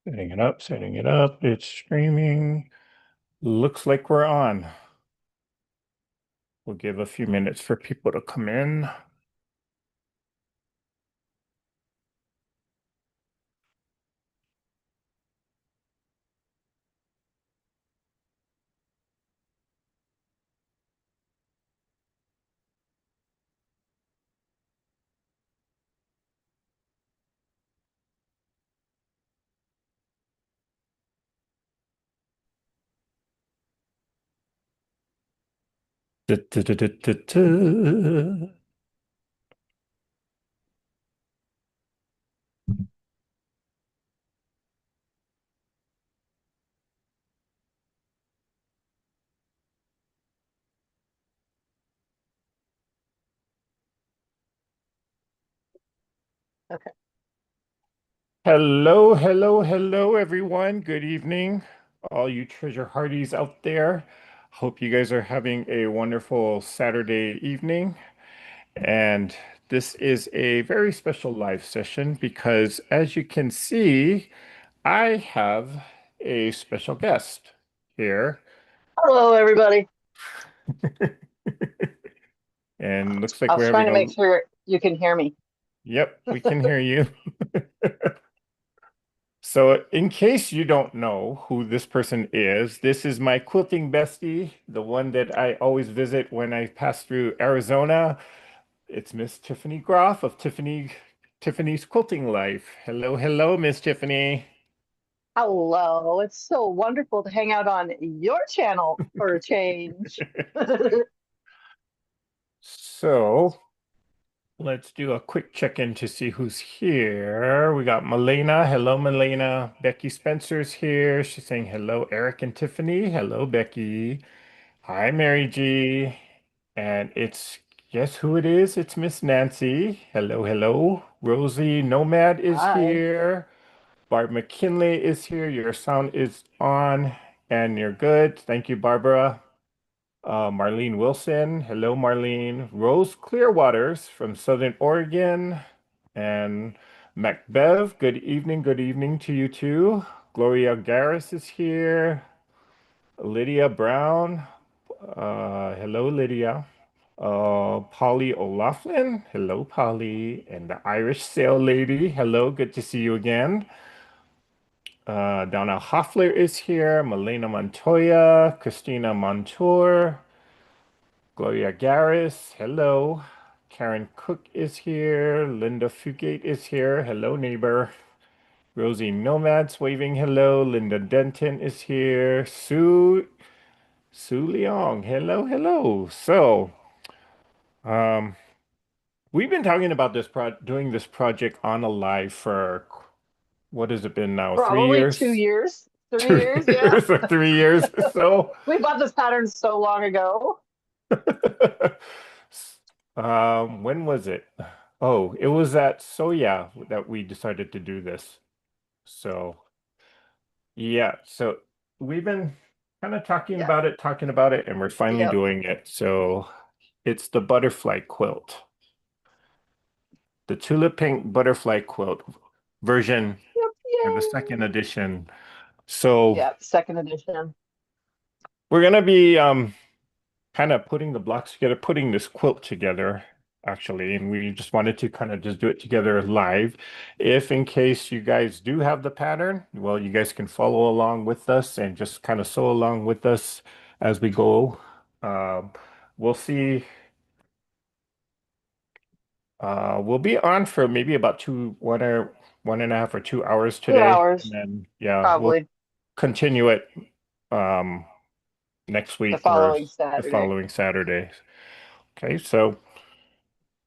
Setting it up, setting it up. It's streaming. Looks like we're on. We'll give a few minutes for people to come in. Da-da-da-da-da-da. Okay. Hello, hello, hello, everyone. Good evening, all you treasure hardies out there. Hope you guys are having a wonderful Saturday evening. And this is a very special live session because, as you can see, I have a special guest here. Hello, everybody. And looks I like we're was trying having to make sure you can hear me. yep, we can hear you. So, in case you don't know who this person is, this is my quilting bestie, the one that I always visit when I pass through Arizona. It's Miss Tiffany Groff of Tiffany's Quilting Life. Hello, hello, Miss Tiffany. Hello. It's so wonderful to hang out on your channel for a change. So, let's do a quick check-in to see who's here. We got Milena. Hello, Milena. Becky Spencer's here. She's saying hello, Eric and Tiffany. Hello, Becky. Hi, Mary G. And it's, guess who it is? It's Miss Nancy. Hello, hello. Rosie Nomad is Hi. here. Barb McKinley is here. Your sound is on and you're good. Thank you, Barbara. Marlene Wilson. Hello, Marlene. Rose Clearwaters from Southern Oregon. And Macbev. Good evening to you too. Gloria Garris is here. Lydia Brown. Hello, Lydia. Polly O'Loughlin. Hello, Polly. And the Irish Sail Lady. Hello, good to see you again. Donna Hoffler is here. Melena Montoya. Christina Montour. Gloria Garris. Hello. Karen Cook is here. Linda Fugate is here. Hello, neighbor. Rosie Nomads waving hello. Linda Denton is here. Sue Leong. Hello, hello. So, um, we've been talking about doing this project on a live for what has it been now? Three Probably two years? years, 3 years. Yeah. 2 years or 3 years or so. We bought this pattern so long ago. When was it? Oh, it was at Soya that we decided to do this. So, yeah, so we've been kind of Yeah. talking about it, and we're finally Yep. doing it. So, it's the butterfly quilt, the Tula Pink Butterfly quilt version Yep. or the second Yay. edition. So, Yep. Second edition. we're gonna be kind of putting the blocks together, putting this quilt together, actually, and we just wanted to kind of just do it together live. If in case you guys do have the pattern, well, you guys can follow along with us and just kind of sew along with us as we go. Um, we'll see. We'll be on for maybe about 1.5 or 2 hours Two today, and hours, then yeah, we'll probably continue it um, next the week or following the Saturday. following Saturday. Okay, so.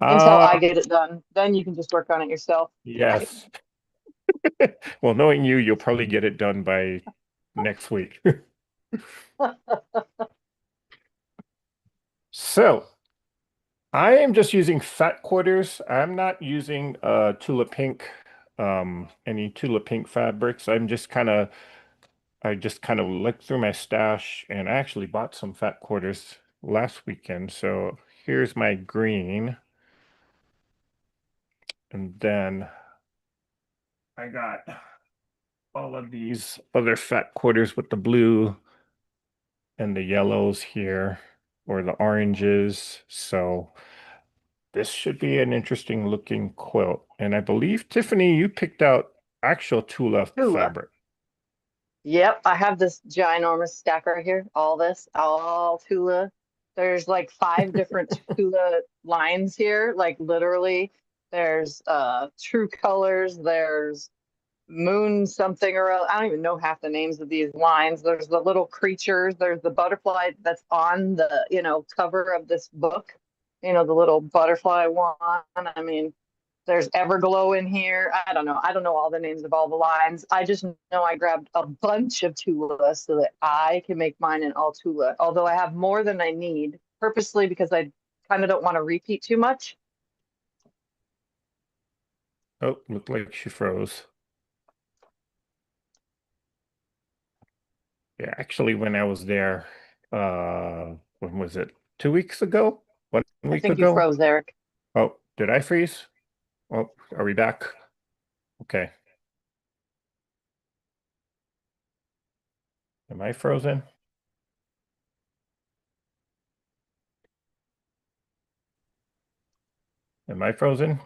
Until Uh, I get it done. Then you can just work on it yourself. yes. Well, knowing you, you'll probably get it done by next week. So I am just using fat quarters. I'm not using Tula Pink, any Tula Pink fabrics. I just kind of looked through my stash and I actually bought some fat quarters last weekend. So here's my green. And then I got all of these other fat quarters with the blue and the yellows here, or the oranges. So this should be an interesting looking quilt. And I believe, Tiffany, you picked out actual Tula Tula. fabric. Yep, I have this ginormous stack right here. All this, all Tula. There's like five different Tula lines here. Like literally, there's True Colors, there's Moon something or other. I don't even know half the names of these lines. There's the little creatures, there's the butterfly that's on the, cover of this book. The little butterfly one. I mean, there's Everglow in here. I don't know. I don't know all the names of all the lines. I just know I grabbed a bunch of Tula so that I can make mine in all Tula. Although I have more than I need, purposely because I kind of don't want to repeat too much. Oh, looked like she froze. Yeah, actually, when I was there, when was it? 2 weeks ago? One I week think you ago? froze, Eric. Oh, did I freeze? Oh, are we back? Okay. Am I frozen? Am I frozen?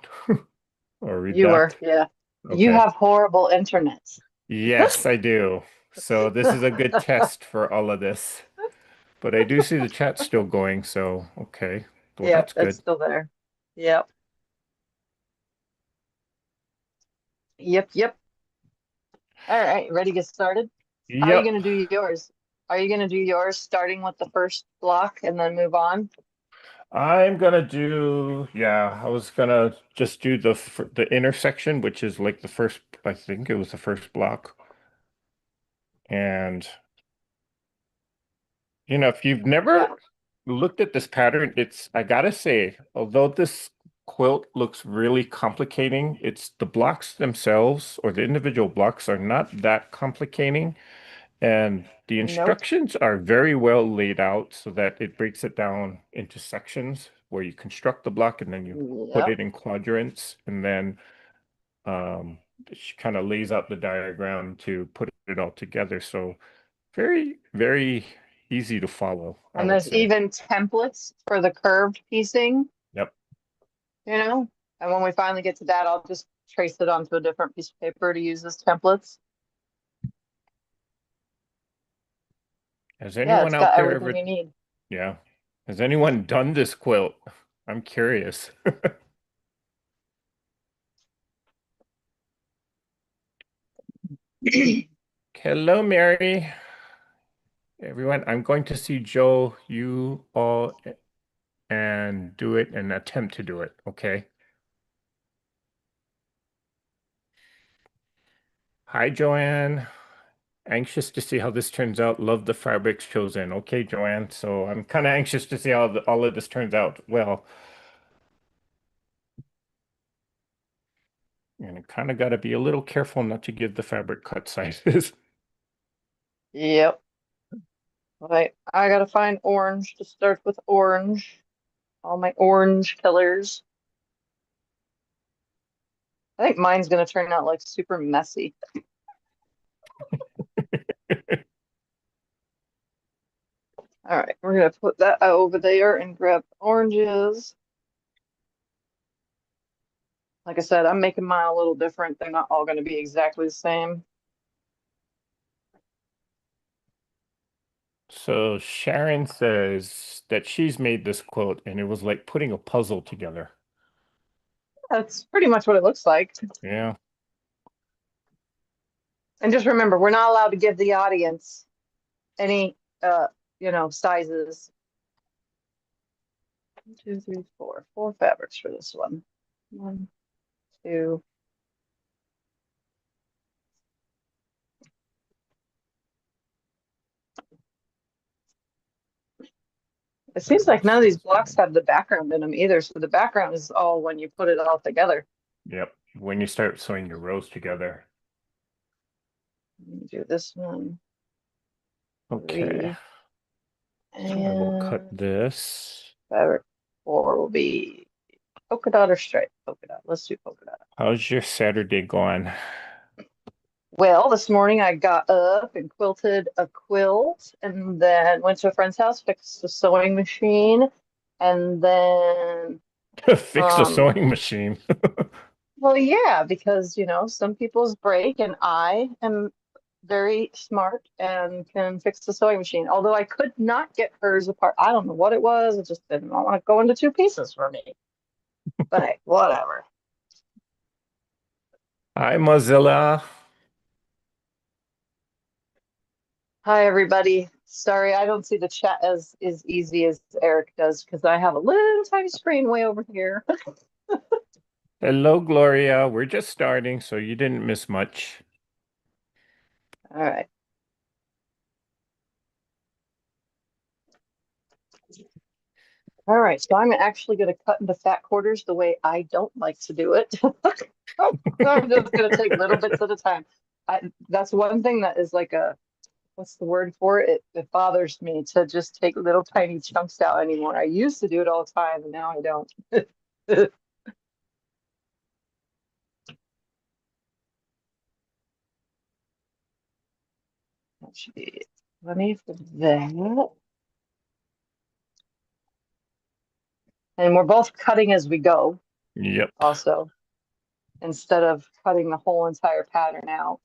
Or are we You were, back? yeah. You Okay. have horrible internet. Yes, I do. So this is a good test for all of this. But I do see the chat still going, so okay. Well, Yep, that's that's good. still there. Yep. Yep, yep. All right, ready to get started? How are you Yep. going to do yours? Are you going to do yours starting with the first block and then move on? I'm gonna do, yeah, I was gonna just do the intersection, which is like the first, I think it was the first block. And if you've Yeah. never looked at this pattern, I gotta say, although this quilt looks really complicating, it's the blocks themselves or the individual blocks are not that complicating. And the Nope. instructions are very well laid out so that it breaks it down into sections where you construct the block and then you put Yep. it in quadrants and then she kind of lays out the diagram to put it all together. So very, very easy to follow, I And would there's say. even templates for the curved piecing, Yep. you know? And when we finally get to that, I'll just trace it onto a different piece of paper to use as templates. Has Yeah, anyone it's out got there everything ever, you need. yeah, has anyone done this quilt? I'm curious. Hello, Mary. Everyone, I'm going to see Joe, you all, and do it and attempt to do it. Okay. Hi, Joanne. Anxious to see how this turns out. Love the fabrics chosen. Okay, Joanne. So I'm kind of anxious to see how all of this turns out. Well, and I kind of got to be a little careful not to give the fabric cut sizes. Yep. Right. I gotta find orange to start with orange. All my orange colors. I think mine's gonna turn out like super messy. All right, we're gonna put that over there and grab oranges. Like I said, I'm making mine a little different. They're not all gonna be exactly the same. So Sharon says that she's made this quote and it was like putting a puzzle together. That's pretty much what it looks like. Yeah. And just remember, we're not allowed to give the audience any sizes. 1, 2, 3, 4. 4 fabrics for this one. 1, 2. It seems like none of these blocks have the background in them either. So the background is all when you put it all together. Yep. When you start sewing your rows together. Do this one, Okay. 3, So I will cut and this. fabric 4 will be polka dot or stripe. Polka dot. Let's do polka dot. How's your Saturday going? Well, this morning I got up and quilted a quilt and then went to a friend's house, fixed the sewing machine, and then Fix a um sewing machine. well yeah, because some people's break and I am very smart and can fix the sewing machine. Although I could not get hers apart. I don't know what it was. It just didn't want to go into two pieces for me. But hey, whatever. Hi, Mozilla. Hi everybody. Sorry, I don't see the chat as easy as Eric does because I have a little tiny screen way over here. Hello, Gloria. We're just starting, so you didn't miss much. All right. All right. So I'm actually going to cut into fat quarters the way I don't like to do it. I'm just going to take little bits at a time. That's one thing that is like what's the word for it? It bothers me to just take little tiny chunks out anymore. I used to do it all the time, and now I don't. That should be plenty for that. And we're both cutting as we go, Yep. also, instead of cutting the whole entire pattern out.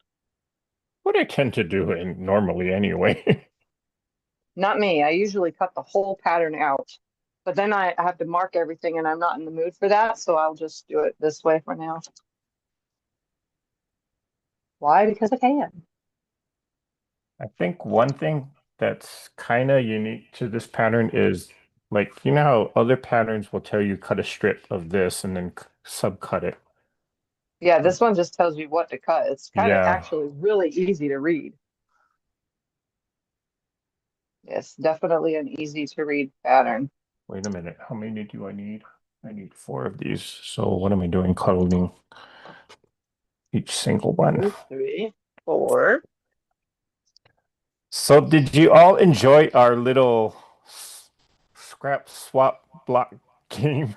What I tend to do normally anyway. Not me. I usually cut the whole pattern out, but then I have to mark everything, and I'm not in the mood for that, so I'll just do it this way for now. Why? Because I can. I think one thing that's kind of unique to this pattern is like, you know how other patterns will tell you cut a strip of this and then subcut it. Yeah, this one just tells you what to cut. It's kind of Yeah. actually really easy to read. Yes, definitely an easy to read pattern. Wait a minute. How many do I need? I need four of these. So what am I doing? Cuddling each single one. 2, 3, 4. So did you all enjoy our little scrap swap block game?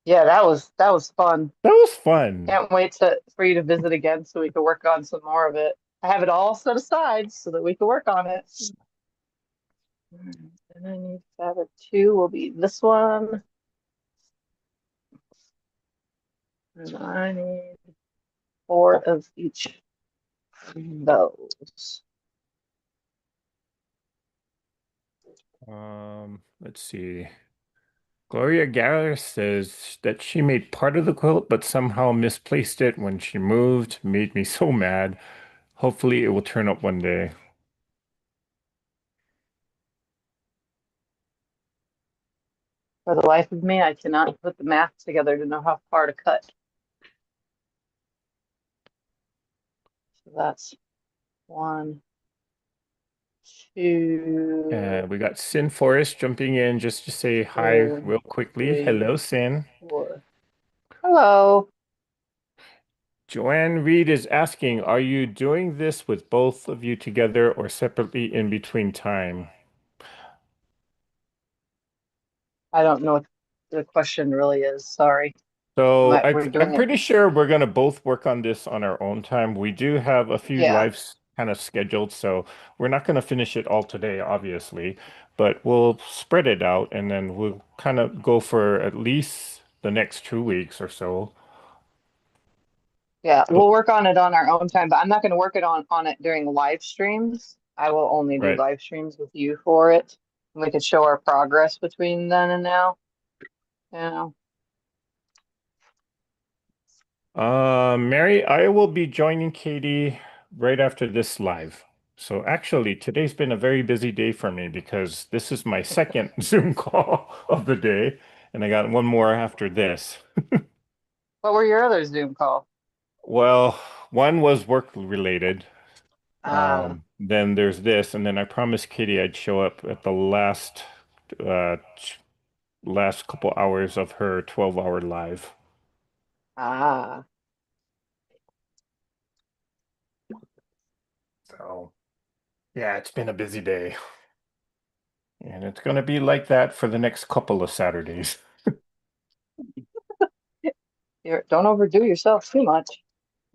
Yeah, that was fun. That was fun. Can't wait to for you to visit again so we can work on some more of it. I have it all set aside so that we can work on it. And I need fabric two will be this one. And I need four of each of those. Let's see. Gloria Garrer says that she made part of the quilt, but somehow misplaced it when she moved. Made me so mad. Hopefully it will turn up one day. For the life of me, I cannot put the math together to know how far to cut. So that's one, two, We got Sin Forest jumping in just to say hi two, real quickly. three, Hello, Sin. four. Hello. Joanne Reed is asking, are you doing this with both of you together or separately in between time? I don't know what the question really is. Sorry. So We're I'm doing it. pretty sure we're going to both work on this on our own time. We do have a few Yeah. lives kind of scheduled, so we're not going to finish it all today, obviously, but we'll spread it out and then we'll kind of go for at least the next 2 weeks or so. Yeah, So- we'll work on it on our own time, but I'm not going to work it on it during live streams. I will only do Right. live streams with you for it. And we could show our progress between then and now. Yeah. Mary, I will be joining Katie right after this live. So actually, today's been a very busy day for me because this is my second Zoom call of the day, and I got one more after this. What were your other Zoom call? Well, one was work related. Ah, Then there's this, and then I promised Katie I'd show up at the uh last couple hours of her 12-hour live. ah. So yeah, it's been a busy day. And it's going to be like that for the next couple of Saturdays. Don't overdo yourself too much.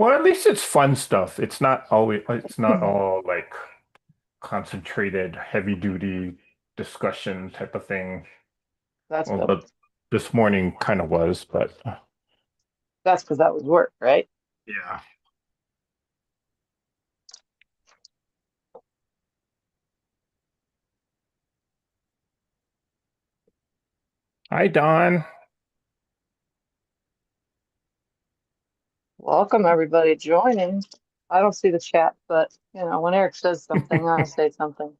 Well, at least it's fun stuff. It's not all like concentrated, heavy duty discussion type of thing. That's good. Although this morning kind of was, but That's because that was work, right? yeah. Hi, Don. Welcome everybody joining. I don't see the chat, but when Eric says something, I say something.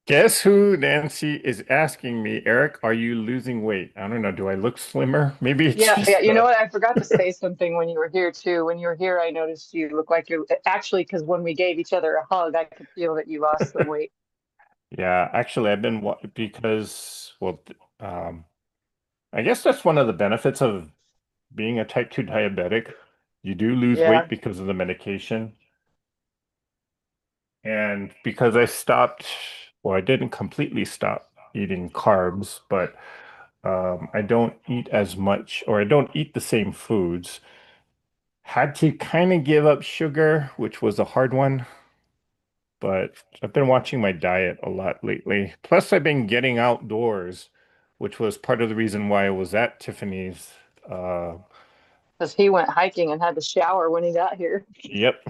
Guess who Nancy is asking me, Eric, are you losing weight? I don't know. Do I look slimmer? Maybe it's Yeah, yeah. just You know what? I forgot to say something when you were here too. When you were here, I noticed you look like you're actually because when we gave each other a hug, I could feel that you lost some weight. yeah, actually I've been because I guess that's one of the benefits of being a type 2 diabetic. You do lose weight Yeah, because of the medication. And because I stopped, well, I didn't completely stop eating carbs, but I don't eat as much, or I don't eat the same foods. Had to kind of give up sugar, which was a hard one, but I've been watching my diet a lot lately. Plus, I've been getting outdoors, which was part of the reason why I was at Tiffany's. Uh, because he went hiking and had to shower when he got here. yep.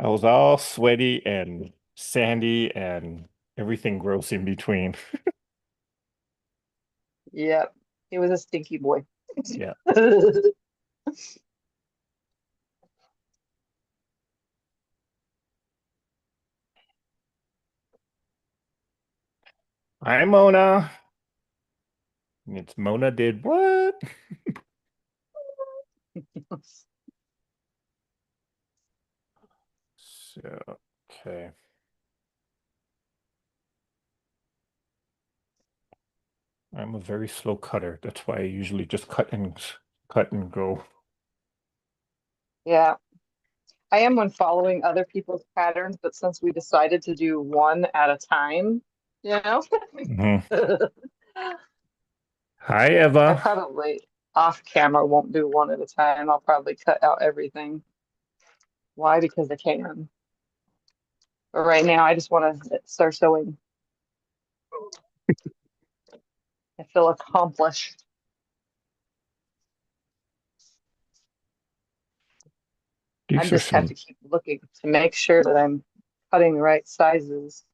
I was all sweaty and sandy and everything gross in between. Yep, he was a stinky boy. Yeah. Hi, Mona. It's Mona did what? So, okay. I'm a very slow cutter. That's why I usually just cut and go. Yeah, I am when following other people's patterns, but since we decided to do one at a time, you know, Mhm. I Hi, Eva. probably off camera won't do one at a time. I'll probably cut out everything. Why? Because I can. But right now, I just want to start sewing. I feel accomplished. I These are just have to some. keep looking to make sure that I'm cutting the right sizes.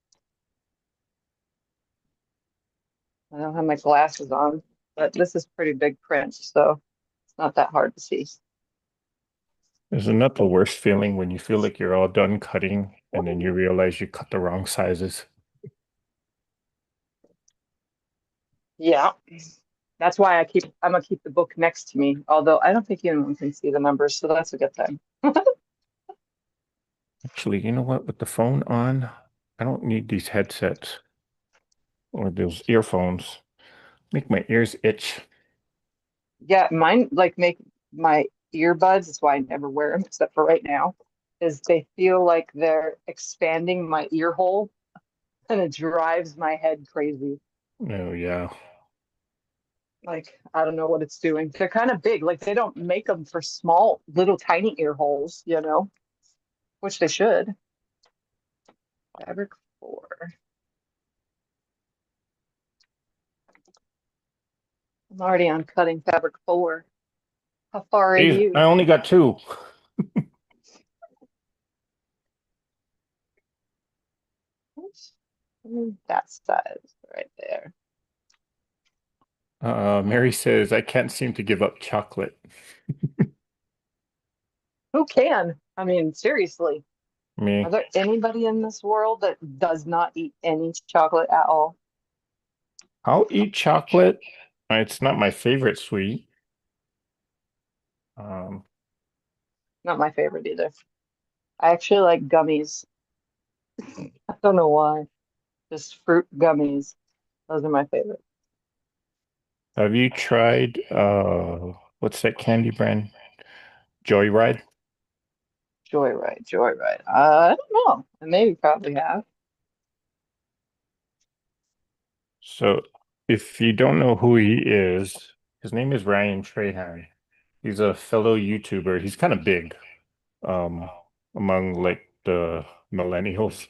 I don't have my glasses on, but this is pretty big print, so it's not that hard to see. Isn't that the worst feeling when you feel like you're all done cutting and then you realize you cut the wrong sizes? Yeah, that's why I'm gonna keep the book next to me. Although I don't think anyone can see the numbers, so that's a good thing. Actually, you know what? With the phone on, I don't need these headsets or those earphones. Make my ears itch. Yeah, mine like make my earbuds. That's why I never wear them except for right now. Is they feel like they're expanding my ear hole, and it drives my head crazy. Oh, yeah. Like I don't know what it's doing. They're kind of big. Like they don't make them for small, little, tiny ear holes, which they should. Fabric 4. I'm already on cutting fabric 4. How far are Geez, I you? only got two. Oops. That size right there. Mary says, I can't seem to give up chocolate. Who can? I mean, seriously, are Me. there anybody in this world that does not eat any chocolate at all? I'll eat chocolate. It's not my favorite sweet. Um, Not my favorite either. I actually like gummies. I don't know why. Just fruit gummies. Those are my favorite. have you tried what's that candy brand? Joyride? Joyride, Joyride. I don't know. I maybe probably have. So If you don't know who he is, his name is Ryan Trahan. He's a fellow YouTuber. He's kind of big, um, among like the millennials,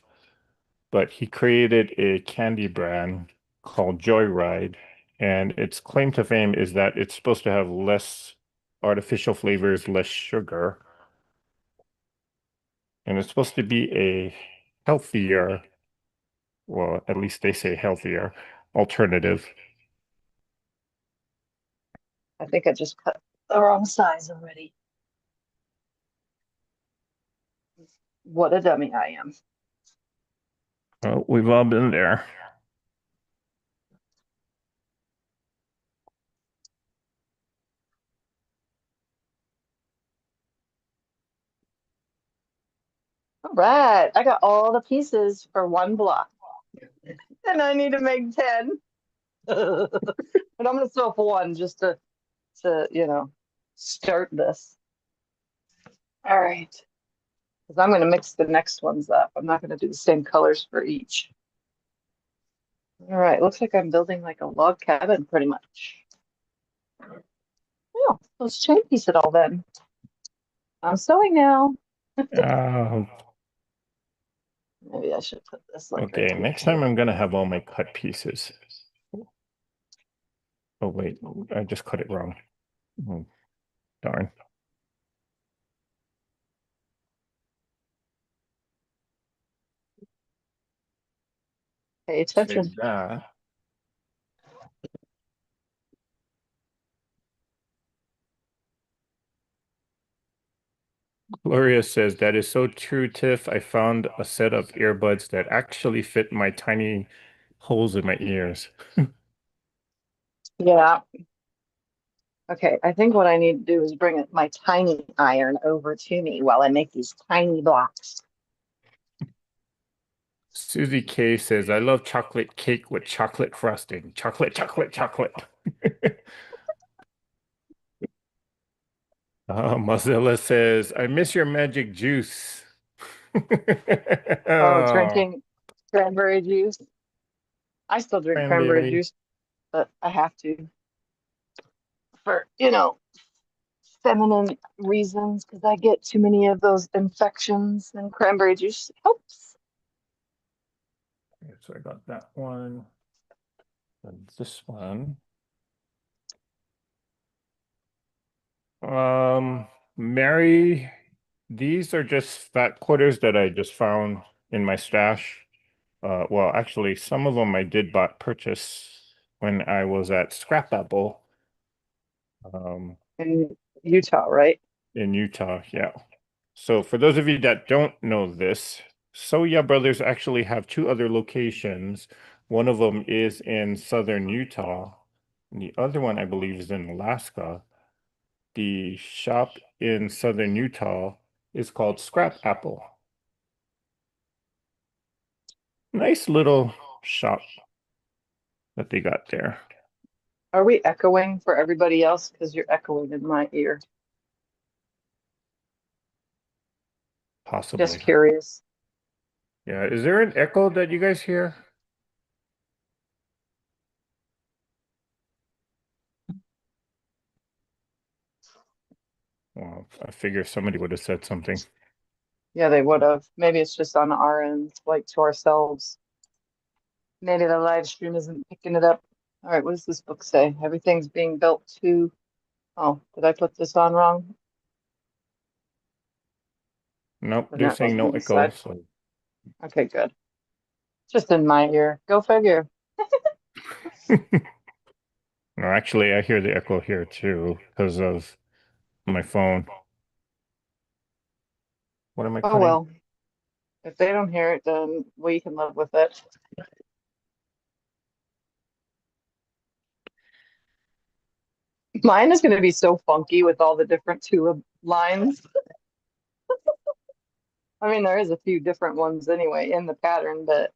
but he created a candy brand called Joyride, and its claim to fame is that it's supposed to have less artificial flavors, less sugar, and it's supposed to be a healthier, well, at least they say healthier alternative. I think I just cut the wrong size already. What a dummy I am. We've all been there. All right, I got all the pieces for one block, and I need to make 10. But I'm gonna throw up one just to start this. All right, because I'm gonna mix the next ones up. I'm not gonna do the same colors for each. All right, looks like I'm building like a log cabin pretty much. Oh, let's chain piece it all then. I'm sewing now. Uh, Maybe I should put this like right okay, here. next time I'm gonna have all my cut pieces. Oh wait, I just cut it wrong. Oh, darn. Pay Save attention. that. Gloria says, that is so true, Tiff. I found a set of earbuds that actually fit my tiny holes in my ears. Yeah. Okay, I think what I need to do is bring my tiny iron over to me while I make these tiny blocks. Susie K says, I love chocolate cake with chocolate frosting. Chocolate, chocolate, chocolate. Mozilla says, I miss your magic juice. Oh, Oh, drinking cranberry juice. I still drink cranberry cranberry. juice, but I have to for feminine reasons because I get too many of those infections and cranberry juice helps. Okay, so I got that one. And this one. Um, Mary, these are just fat quarters that I just found in my stash. Well, actually, some of them I did bought purchase when I was at Scrap Apple, um, In Utah, right? in Utah. Yeah. So for those of you that don't know this, Soya Brothers actually have two other locations. One of them is in southern Utah, and the other one, I believe, is in Alaska. The shop in southern Utah is called Scrap Apple. Nice little shop that they got there, Are we echoing for everybody else? Because you're echoing in my ear. Just possibly. curious. Yeah, is there an echo that you guys hear? Well, I figure somebody would have said something. Yeah, they would have. Maybe it's just on our end, like to ourselves. Maybe the live stream isn't picking it up. All right, what does this book say? Everything's being built to. Oh, did I put this on wrong? Nope, And they're that saying wasn't no the echo, side. so Okay, good. Just in my ear. Go figure. no, actually I hear the echo here too because of my phone. What am I Oh cutting? well. If they don't hear it, then we can live with it. Mine is going to be so funky with all the different tulip lines. I mean, there is a few different ones anyway in the pattern, but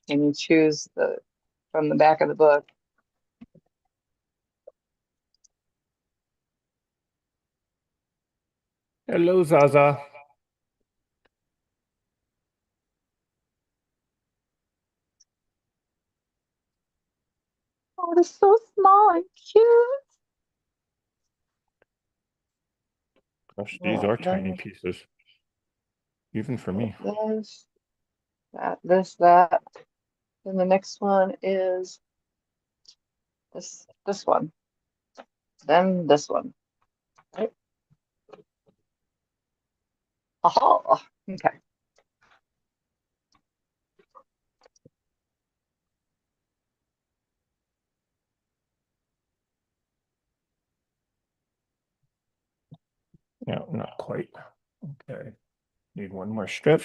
can you choose the from the back of the book? Hello, Zaza. is so small and cute. Gosh, these Well, are tiny then pieces, even for get me. this, that, this, that. Then the next one is this one. Then this one. Right? Aha. Okay. No, not quite. Okay. Need one more strip.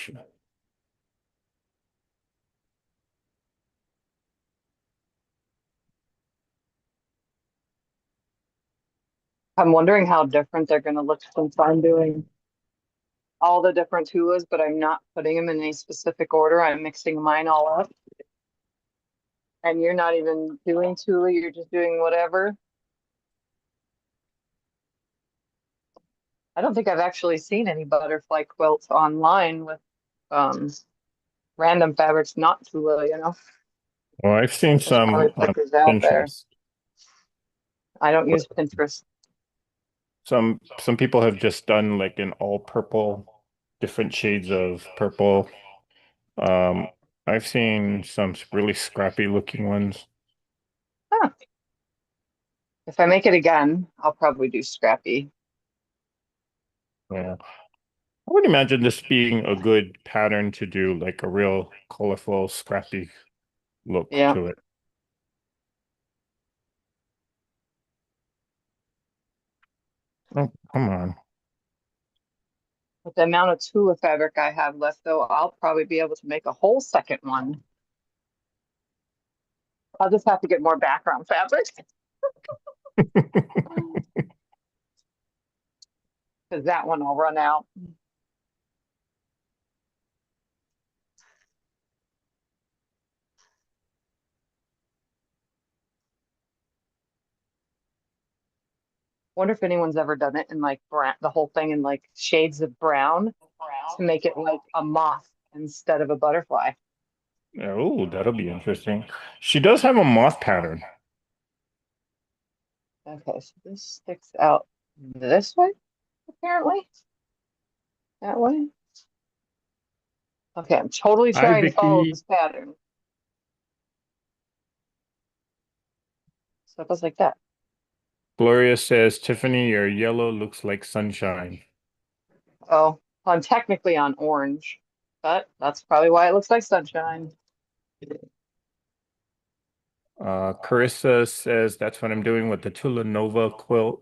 I'm wondering how different they're going to look since I'm doing all the different tulas, but I'm not putting them in a specific order. I'm mixing mine all up. And you're not even doing tula, you're just doing whatever. I don't think I've actually seen any butterfly quilts online with um, random fabrics, not tula, you know. Well, I've seen There's probably some on pictures out there. Pinterest. I don't Where use Pinterest. some people have just done like an all purple, different shades of purple. Um, I've seen some really scrappy looking ones. Huh. If I make it again, I'll probably do scrappy. Yeah. I would imagine this being a good pattern to do like a real colorful, scrappy look Yeah. to it. Oh, come on. With the amount of tula fabric I have left, though, I'll probably be able to make a whole second one. I'll just have to get more background fabric because that one will run out. Wonder if anyone's ever done it in like brown, the whole thing in like shades of brown to make it like a moth instead of a butterfly. Oh, that'll be interesting. She does have a moth pattern. Okay, so this sticks out this way, apparently. That way. Okay, I'm totally Hi, trying to follow Vicky. this pattern. So it goes like that. Gloria says, Tiffany, your yellow looks like sunshine. Oh, well, I'm technically on orange, but that's probably why it looks like sunshine. Carissa says that's what I'm doing with the Tula Nova quilt.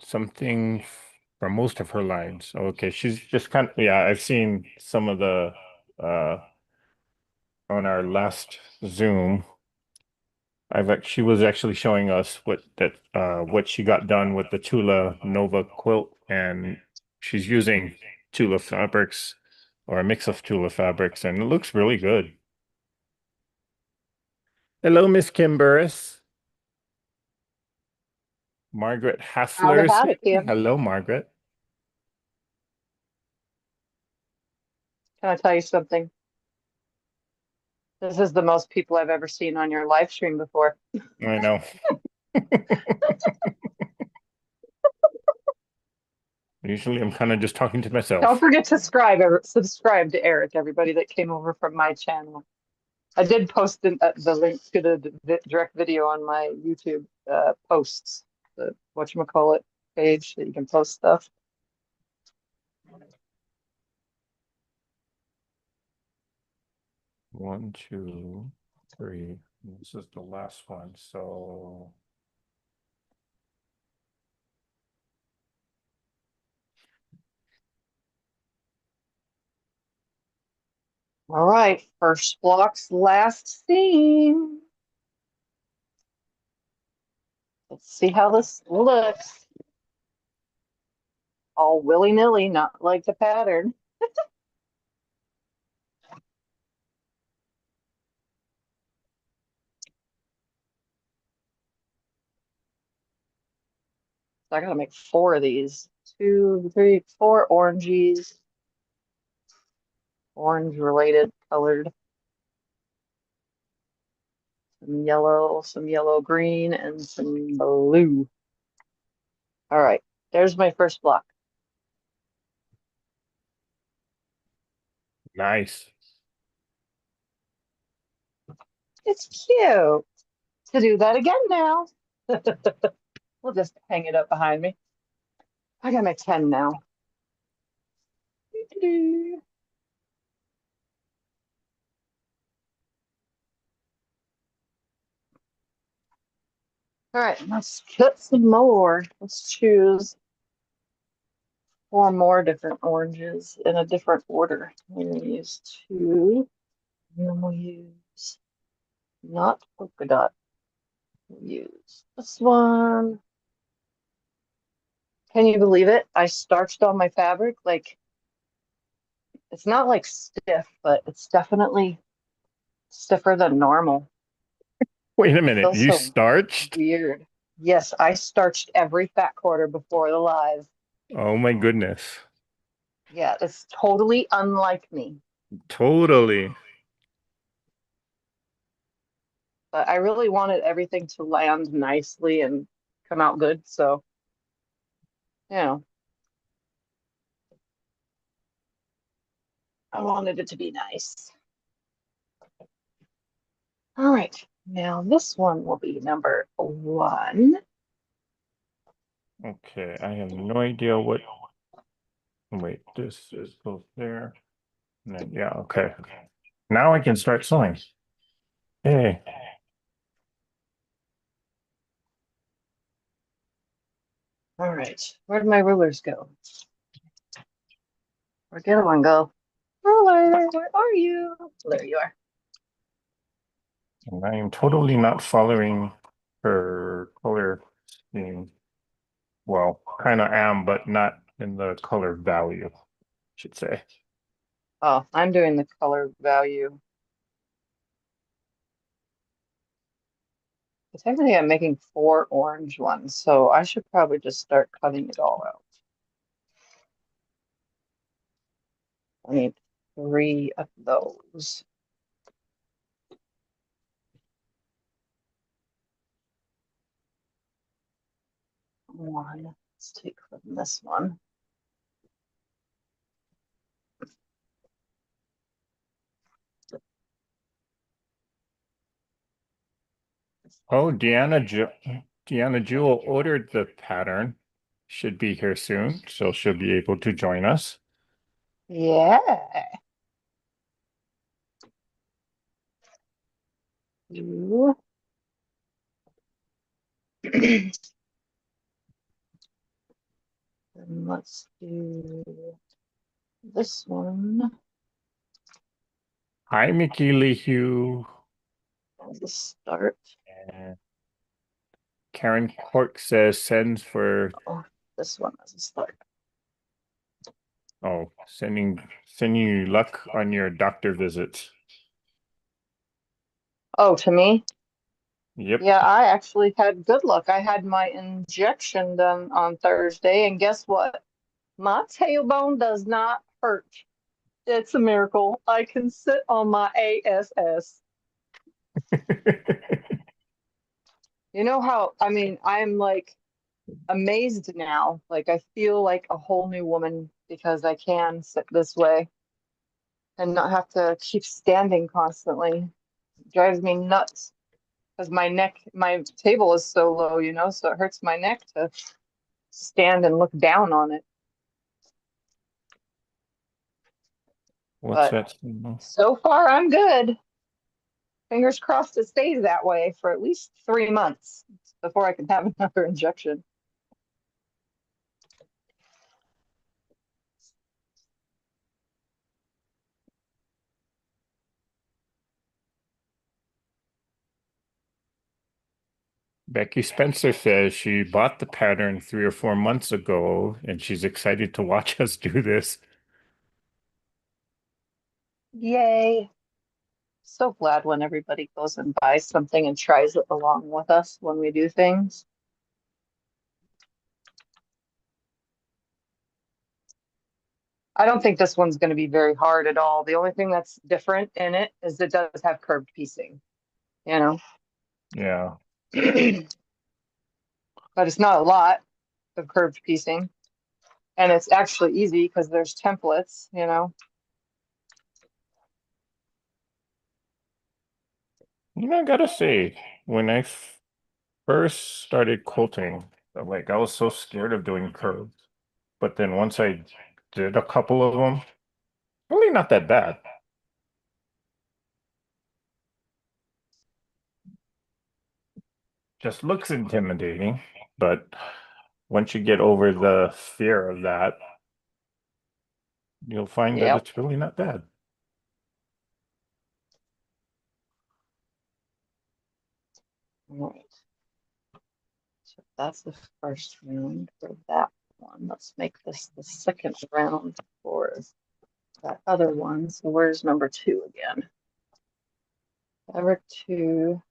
Something for most of her lines. Okay, she's just kind of, yeah, I've seen some of the uh on our last Zoom. She was actually showing us what she got done with the Tula Nova quilt, and she's using Tula fabrics or a mix of Tula fabrics, and it looks really good. Hello, Miss Kim Burris. Margaret How Hassler to is have here. it, Kim. Hello, Margaret. Can I tell you something? This is the most people I've ever seen on your live stream before. I know. Usually I'm kind of just talking to Don't myself. forget to subscribe to Eric, everybody that came over from my channel. I did post the link to the direct video on my YouTube posts, the whatchamacallit page that you can post stuff. One, two, three. This is the last one. So All right, first block's last seam. Let's see how this looks. All willy-nilly, not like the pattern. So I gotta make four of these. Two, three, four oranges, orange related colored. some yellow green, and some blue. All right, there's my first block. Nice. It's cute to do that again now. We'll just hang it up behind me. I got my 10 now. All right, let's cut some more. Let's choose four more different oranges in a different order. I'm going to use two, and then we'll use not polka dot. We'll use this one. Can you believe it? I starched all my fabric. Like, it's not like stiff, but it's definitely stiffer than normal. Wait a I minute. feel You so starched? weird. Yes, I starched every fat quarter before the live. Oh my goodness. Yeah, it's totally unlike me. Totally. But I really wanted everything to land nicely and come out good. So, you know, I wanted it to be nice. All right. Now this one will be number one. Okay, I have no idea what. Wait, this is both there. And then, yeah, okay. Now I can start sewing. Hey, All right. Where'd my rulers go? Where'd the other one go? Ruler, where are you? There you are. and I am totally not following her color scheme. Well, kind of am, but not in the color value, I should say. Oh, I'm doing the color value. Technically, I'm making four orange ones, so I should probably just start cutting it all out. I need three of those. One. Let's take from this one. Oh, Deanna Jewel ordered the pattern. Should be here soon, so she'll be able to join us. Yeah. Two. And let's do this one Hi, Mickey Lee Hugh. as a start. And Karen Cork says sends for Oh, this one as a start. sending you luck on your doctor visits. Oh, to me? Yep. Yeah, I actually had good luck. I had my injection done on Thursday, and guess what? My tailbone does not hurt. It's a miracle. I can sit on my ASS. You know how, I mean, I'm like amazed now. Like I feel like a whole new woman because I can sit this way and not have to keep standing constantly. It drives me nuts because my table is so low, so it hurts my neck to stand and look down on it. What's But that? so far, I'm good. Fingers crossed it stays that way for at least 3 months before I can have another injection. Becky Spencer says she bought the pattern 3 or 4 months ago and she's excited to watch us do this. Yay. So glad when everybody goes and buys something and tries it along with us when we do things. I don't think this one's going to be very hard at all. The only thing that's different in it is it does have curved piecing, you know? Yeah. But it's not a lot of curved piecing. And it's actually easy because there's templates, you know. I gotta say, when I first started quilting, like I was so scared of doing curves. But then once I did a couple of them, really not that bad. Just looks intimidating, but once you get over the fear of that, you'll find that Yep. it's really not bad. All right. So that's the first round for that one. Let's make this the second round for that other one. So where's number two again? Number two,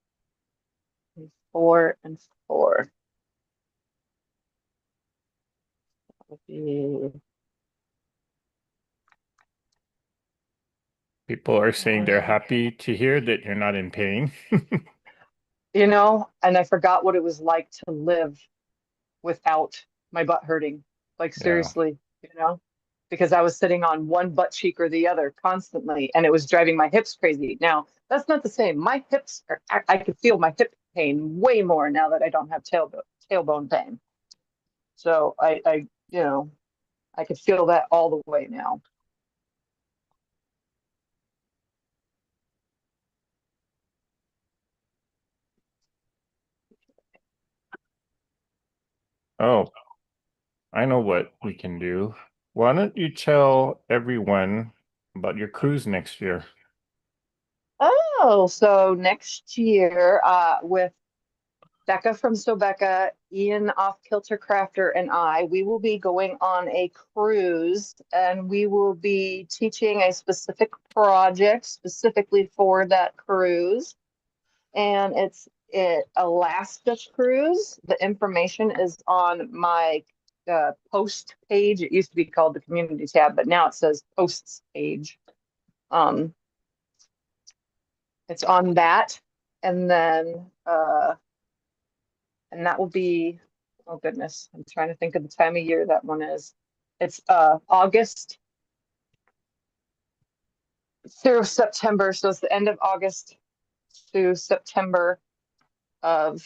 4 and 4. That would be People are saying they're one. happy to hear that you're not in pain. You know, and I forgot what it was like to live without my butt hurting. Like Yeah. seriously, you know, because I was sitting on one butt cheek or the other constantly, and it was driving my hips crazy. Now, that's not the same. My hips are, I could feel my hip pain way more now that I don't have tailbone pain. So you know, I could feel that all the way now. Oh, I know what we can do. Why don't you tell everyone about your cruise next year? Oh, so next year, with Becca from Becca, Ian off Kilter Crafter, and we will be going on a cruise, and we will be teaching a specific project specifically for that cruise. And it's Alaska cruise. The information is on my post page. It used to be called the community tab, but now it says posts page. Um, it's on that, and then and that will be, oh goodness, I'm trying to think of the time of year that one is. It's August through September, so it's the end of August through September of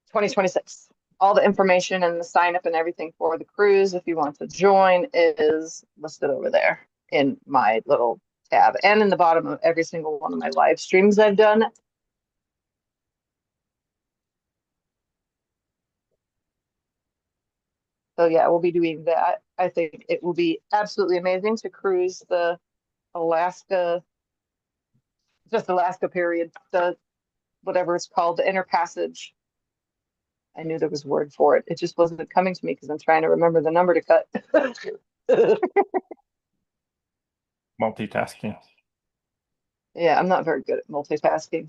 2026. All the information and the sign up and everything for the cruise, if you want to join, is listed over there in my little tab and in the bottom of every single one of my live streams I've done. So yeah, we'll be doing that. I think it will be absolutely amazing to cruise the Alaska, just Alaska period, the whatever it's called, the inner passage. I knew there was a word for it. It just wasn't coming to me because I'm trying to remember the number to cut. Multitasking. Yeah, I'm not very good at multitasking.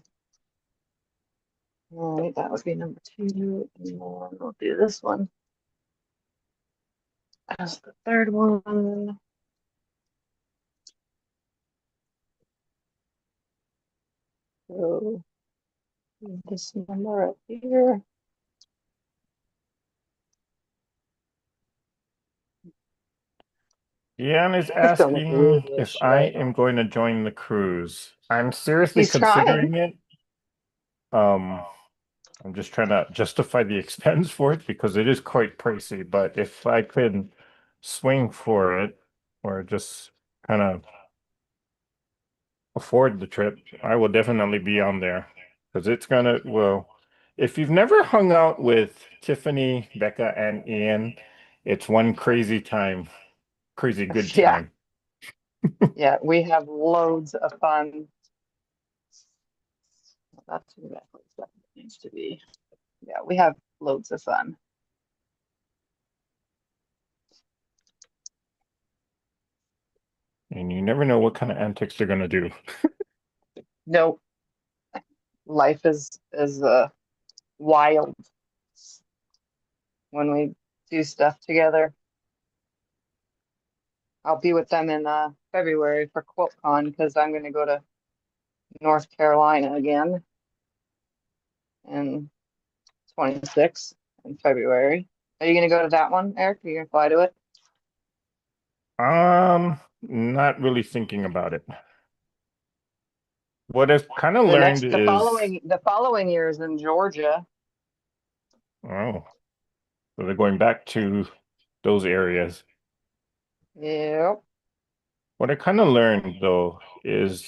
All right, that would be number two. And then we'll do this one as the third one. So this number up here. Ian is He's going asking really if I slow. am going to join the cruise. I'm seriously He's trying. considering it. Um, I'm just trying to justify the expense for it because it is quite pricey. But if I could swing for it or just kind of afford the trip, I will definitely be on there because it's gonna, well, if you've never hung out with Tiffany, Becca, and Ian, it's one crazy time, crazy good Yeah, time. yeah, we have loads of fun. That's exactly what it needs to be. Yeah, we have loads of fun. And you never know what kind of antics they're gonna do. No, life is wild when we do stuff together. I'll be with them in February for QuiltCon because I'm going to go to North Carolina again. and 26 in February. Are you going to go to that one, Eric? Are you going to fly to it? Not really thinking about it. What I've kind of The learned next, the is, following, the following year is in Georgia. oh, so they're going back to those areas. Yep. What I kind of learned though is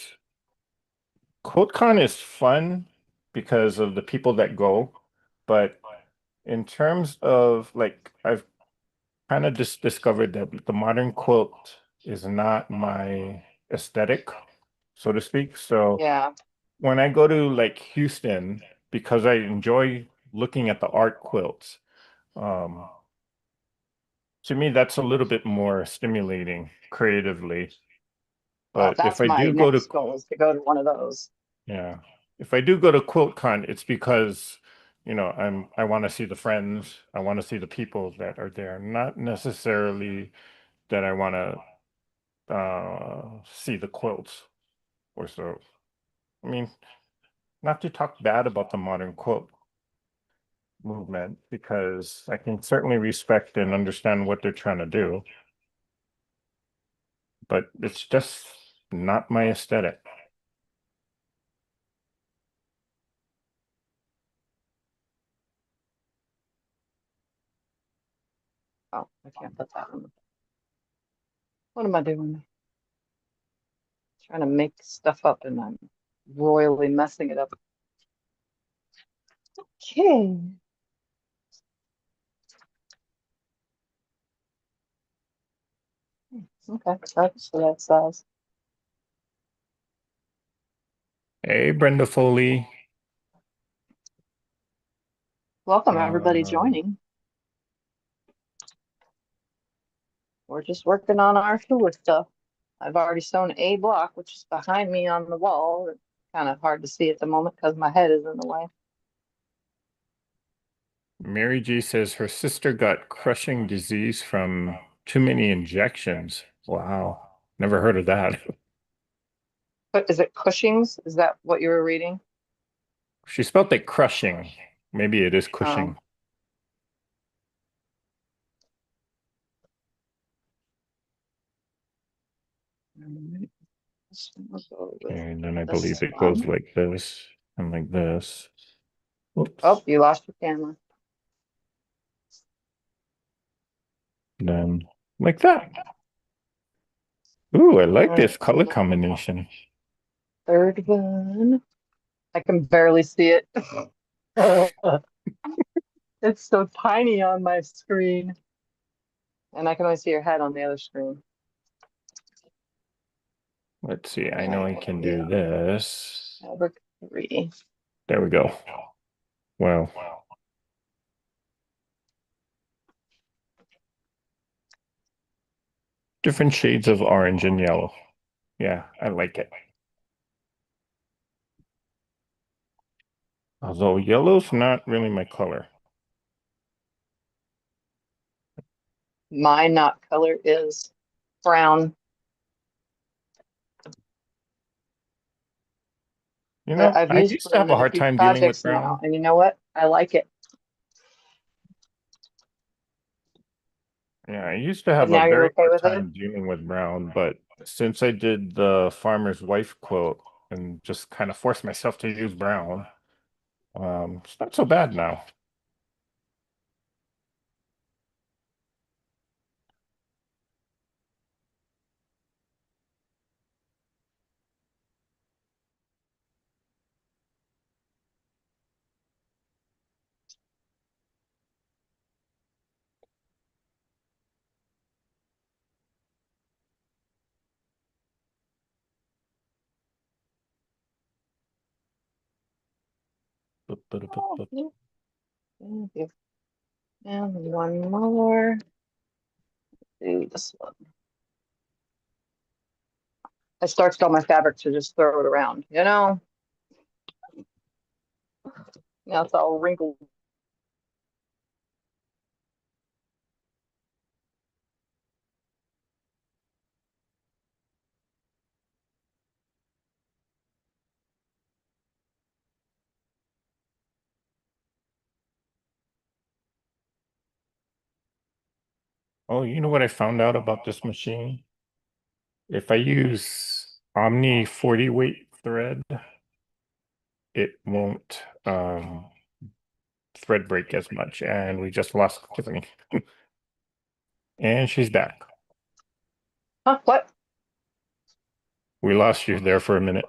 QuiltCon is fun because of the people that go, but in terms of like I've kind of just discovered that the modern quilt is not my aesthetic, so to speak. So Yeah. when I go to like Houston, because I enjoy looking at the art quilts, um, to me that's a little bit more stimulating creatively. Well, But if that's I my do go to, next goal is to go to one of those. yeah, if I do go to QuiltCon, it's because, I want to see the friends, I want to see the people that are there, not necessarily that I want to see the quilts or so. I mean, not to talk bad about the modern quilt movement, because I can certainly respect and understand what they're trying to do, but it's just not my aesthetic. Oh, I can't put that one. What am I doing? Trying to make stuff up and I'm royally messing it up. Okay. Okay. That's the right size. Hey, Brenda Foley. Welcome, everybody Um, joining. We're just working on our Tula stuff. I've already sewn a block, which is behind me on the wall. It's kind of hard to see at the moment because my head is in the way. Mary G says her sister got crushing disease from too many injections. Wow. Never heard of that. But is it Cushing's? Is that what you were reading? She spelled it crushing. Maybe it is Um, Cushing. we'll go with Okay, and then I believe this it goes one. like this and like this. Oh, Oops. you lost your camera. Then like that. Ooh, I All like right. this color combination. Third one. I can barely see it. It's so tiny on my screen, and I can only see your head on the other screen. Let's see. All I know right, I what do can we do have? this. Fabric 3. There we go. Well, different shades of orange and yellow. Yeah, I like it. Although yellow's not really my color. My knot color is brown. I've I used used to have brown a in a hard few time dealing with projects now, brown. and you know what? I like it. Yeah, I used to have And a now you're very okay hard with it? time dealing with brown, but since I did the farmer's wife quilt and just kind of forced myself to use brown, it's not so bad now. Oh, yeah. Thank you. And one more. Do this one. I starched all my fabric to just throw it around, you know? Now it's all wrinkled. Oh, you know what I found out about this machine? If I use Omni 40 weight thread, it won't thread break as much. And we just lost Tiffany. And she's back. Huh, what? We lost you there for a minute.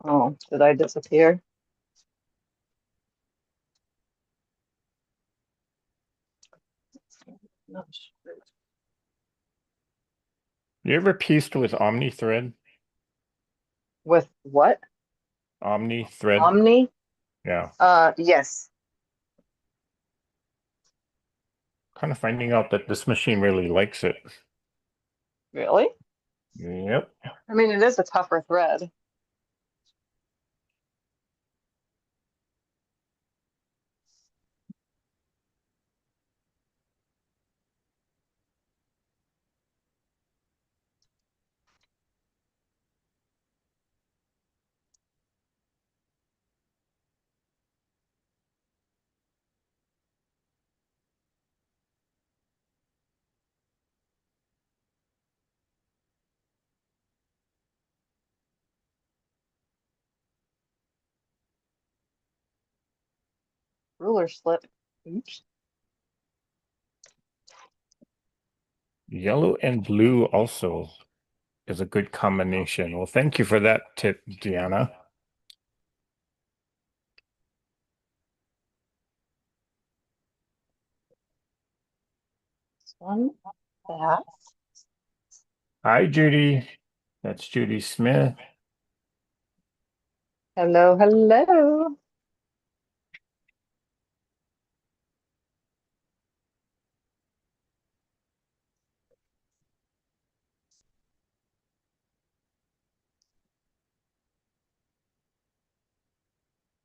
Oh, did I disappear? No, You ever pieced with Omni thread? with what? Omni thread? Omni? Yeah. Yes. Kind of finding out that this machine really likes it. Really? Yep. I mean, it is a tougher thread. Ruler slip. Oops. Yellow and blue also is a good combination. Well, thank you for that tip, Deanna. This one, that. Hi, Judy. That's Judy Smith. Hello, hello.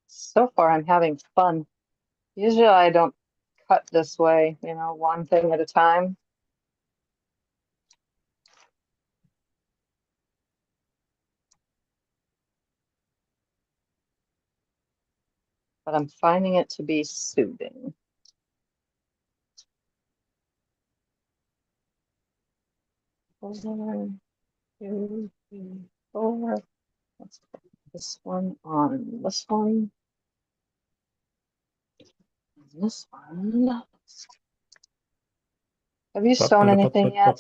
So far, I'm having fun. Usually, I don't cut this way, one thing at a time. But I'm finding it to be soothing. One, two, three, four. Let's put this one on this one. This one. Have you sewn anything yet?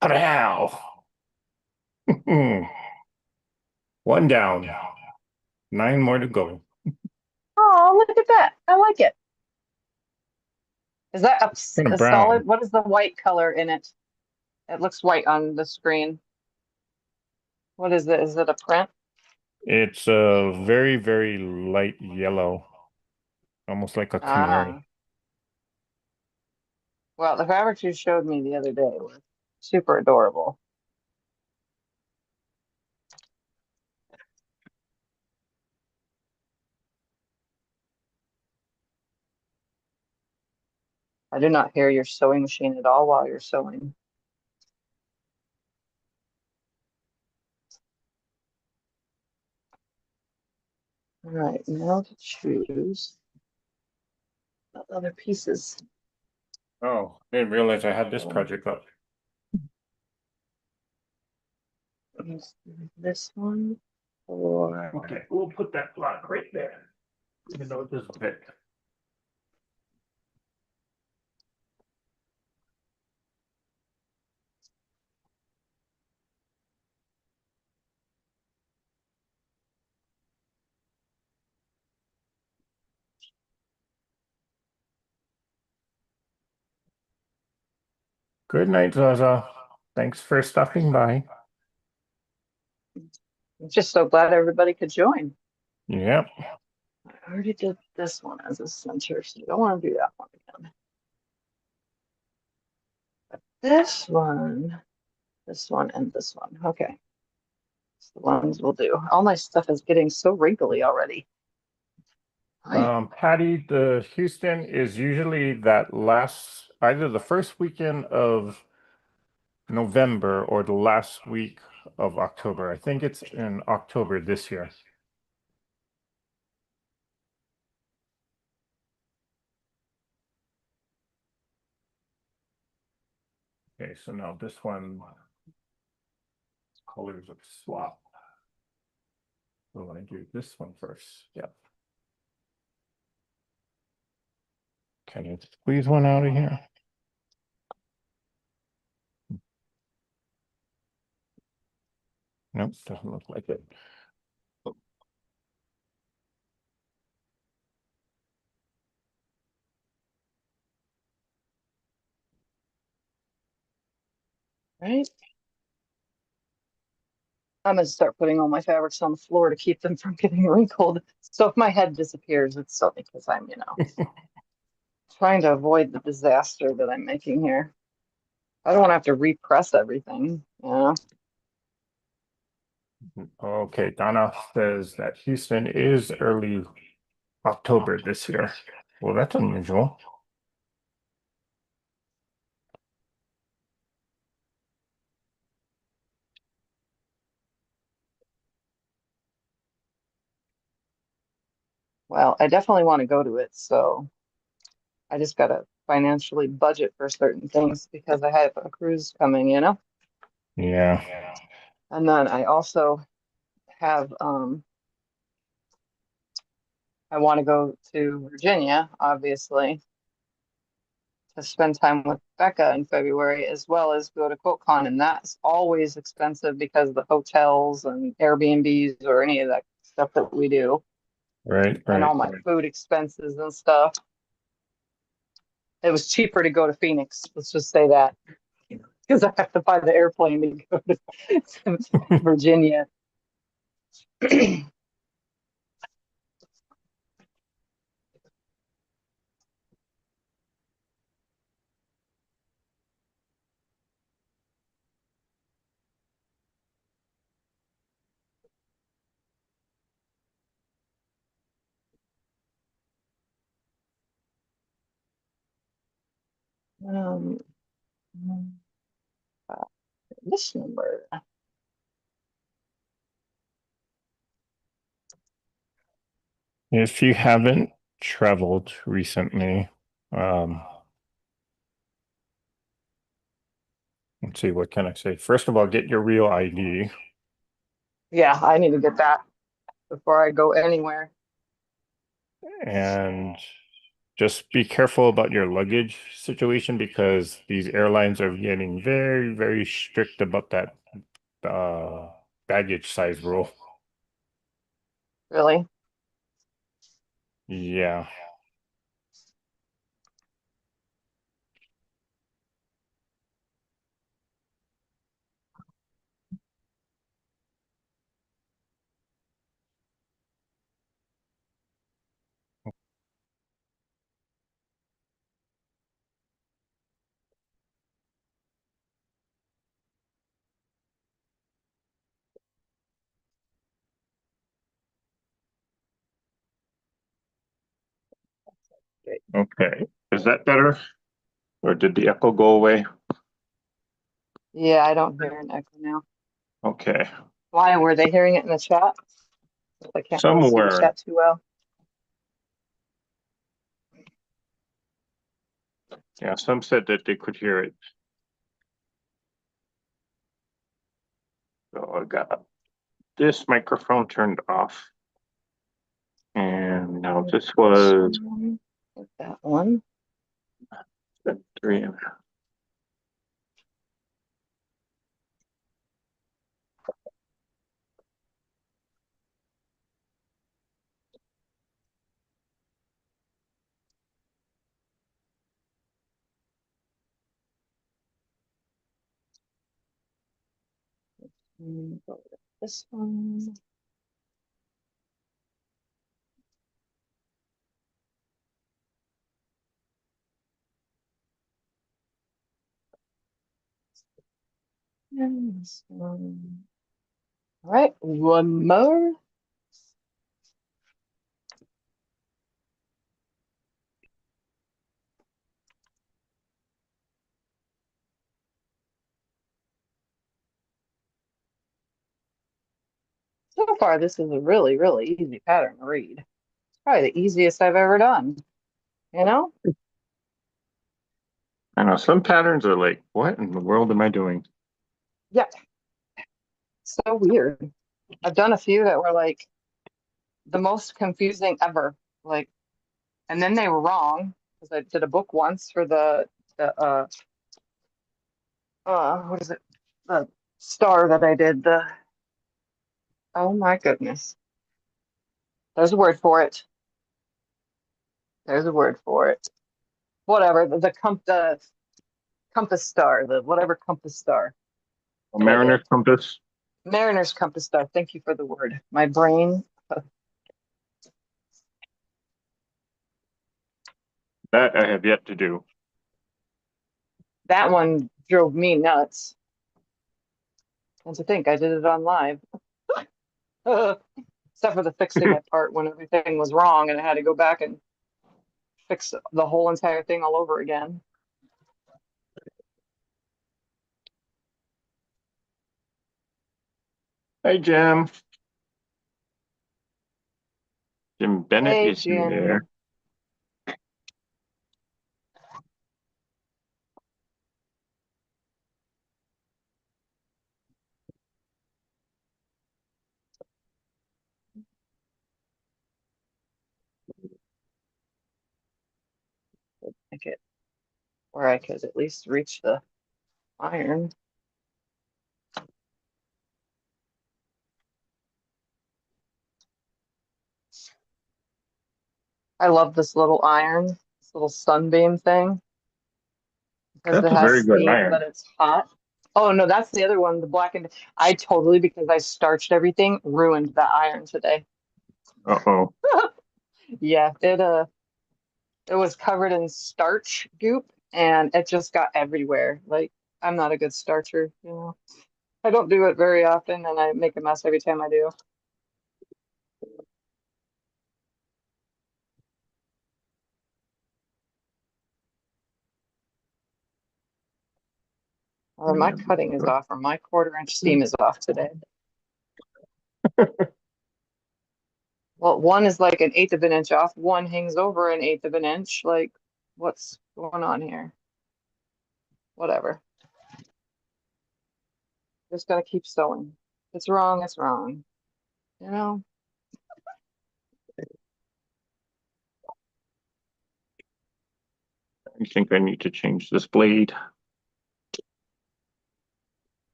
Pow! One down, 9 more to go. Oh, look at that. I like it. Is that Kind of a brown. solid? What is the white color in it? It looks white on the screen. What is it? Is it a print? It's a very, very light yellow, almost like a Ah, canary. well, the fabrics you showed me the other day were super adorable. I do not hear your sewing machine at all while you're sewing. All right, now to choose the other pieces. Oh, I didn't realize I had this project up. This one or Okay, we'll put that block right there, even though it doesn't fit. Good night, Zaza. Thanks for stopping by. I'm just so glad everybody could join. Yep. I already did this one as a center, so you don't want to do that one again. But this one, and this one. Okay. That's the ones we'll do. All my stuff is getting so wrinkly already. Hi. Patty, the Houston is usually that last, either the first weekend of November or the last week of October. I think it's in October this year. Okay, so now this one colors of swap. So I want to do this one first. Yep. Can you squeeze one out of here? Nope, doesn't look like it. Right. I'm gonna start putting all my fabrics on the floor to keep them from getting wrinkled. So if my head disappears, it's still because I'm, trying to avoid the disaster that I'm making here. I don't want to have to repress everything. Yeah. Okay, Donna says that Houston is early October this year. Well, that's unusual. Well, I definitely want to go to it. So I just got to financially budget for certain things because I have a cruise coming. Yeah. And then I also have, I want to go to Virginia, obviously, to spend time with Becca in February, as well as go to QuiltCon. And that's always expensive because of the hotels and Airbnbs or any of that stuff that we do, Right, and all right. my food expenses and stuff. It was cheaper to go to Phoenix. Let's just say that because I have to buy the airplane to go to Virginia. Um, uh, this number. If you haven't traveled recently, let's see, what can I say? First of all, get your real ID. Yeah, I need to get that before I go anywhere. And just be careful about your luggage situation because these airlines are getting very, very strict about that uh baggage size rule. Really? Yeah. Okay. Is that better? Or did the echo go away? Yeah, I don't hear an echo now. Okay. Why were they hearing it in the chat? I can't really see the Somewhere. chat too well. Yeah, some said that they could hear it. So I got this microphone turned off. And now this This was one, get that one. three. Go with this one. And this one. All right, one more. So far, this is a really, really easy pattern to read. It's probably the easiest I've ever done, you know? I know some patterns are like, what in the world am I doing? Yeah, so weird. I've done a few that were like the most confusing ever. Like, and then they were wrong because I did a book once for the what is it? The star that I did. The Oh my goodness. There's a word for it. There's a word for it. Whatever. The compass star, the whatever compass star A that I did. mariner's compass? Mariner's compass star. Thank you for the word. My brain. That I have yet to do. That one drove me nuts. And to think I did it on live. Except for the fixing it part when everything was wrong and I had to go back and fix the whole entire thing all over again. Hey, Jim. Jim Bennett Hey, is there. Jim. Make it where I could at least reach the iron. I love this little iron, this little sunbeam thing, because That's it a has very good steam, but iron. it's hot. Oh no, that's the other one, the black and I totally, because I starched everything, ruined that iron today. Uh-oh. Yeah, it was covered in starch goop and it just got everywhere. Like I'm not a good starcher, you know. I don't do it very often and I make a mess every time I do. My cutting is off or my quarter-inch seam is off today. Well, one is like an eighth of an inch off, one hangs over an eighth of an inch. Like, what's going on here? Whatever. Just gotta keep sewing. If it's wrong, it's wrong. You know? I think I need to change this blade.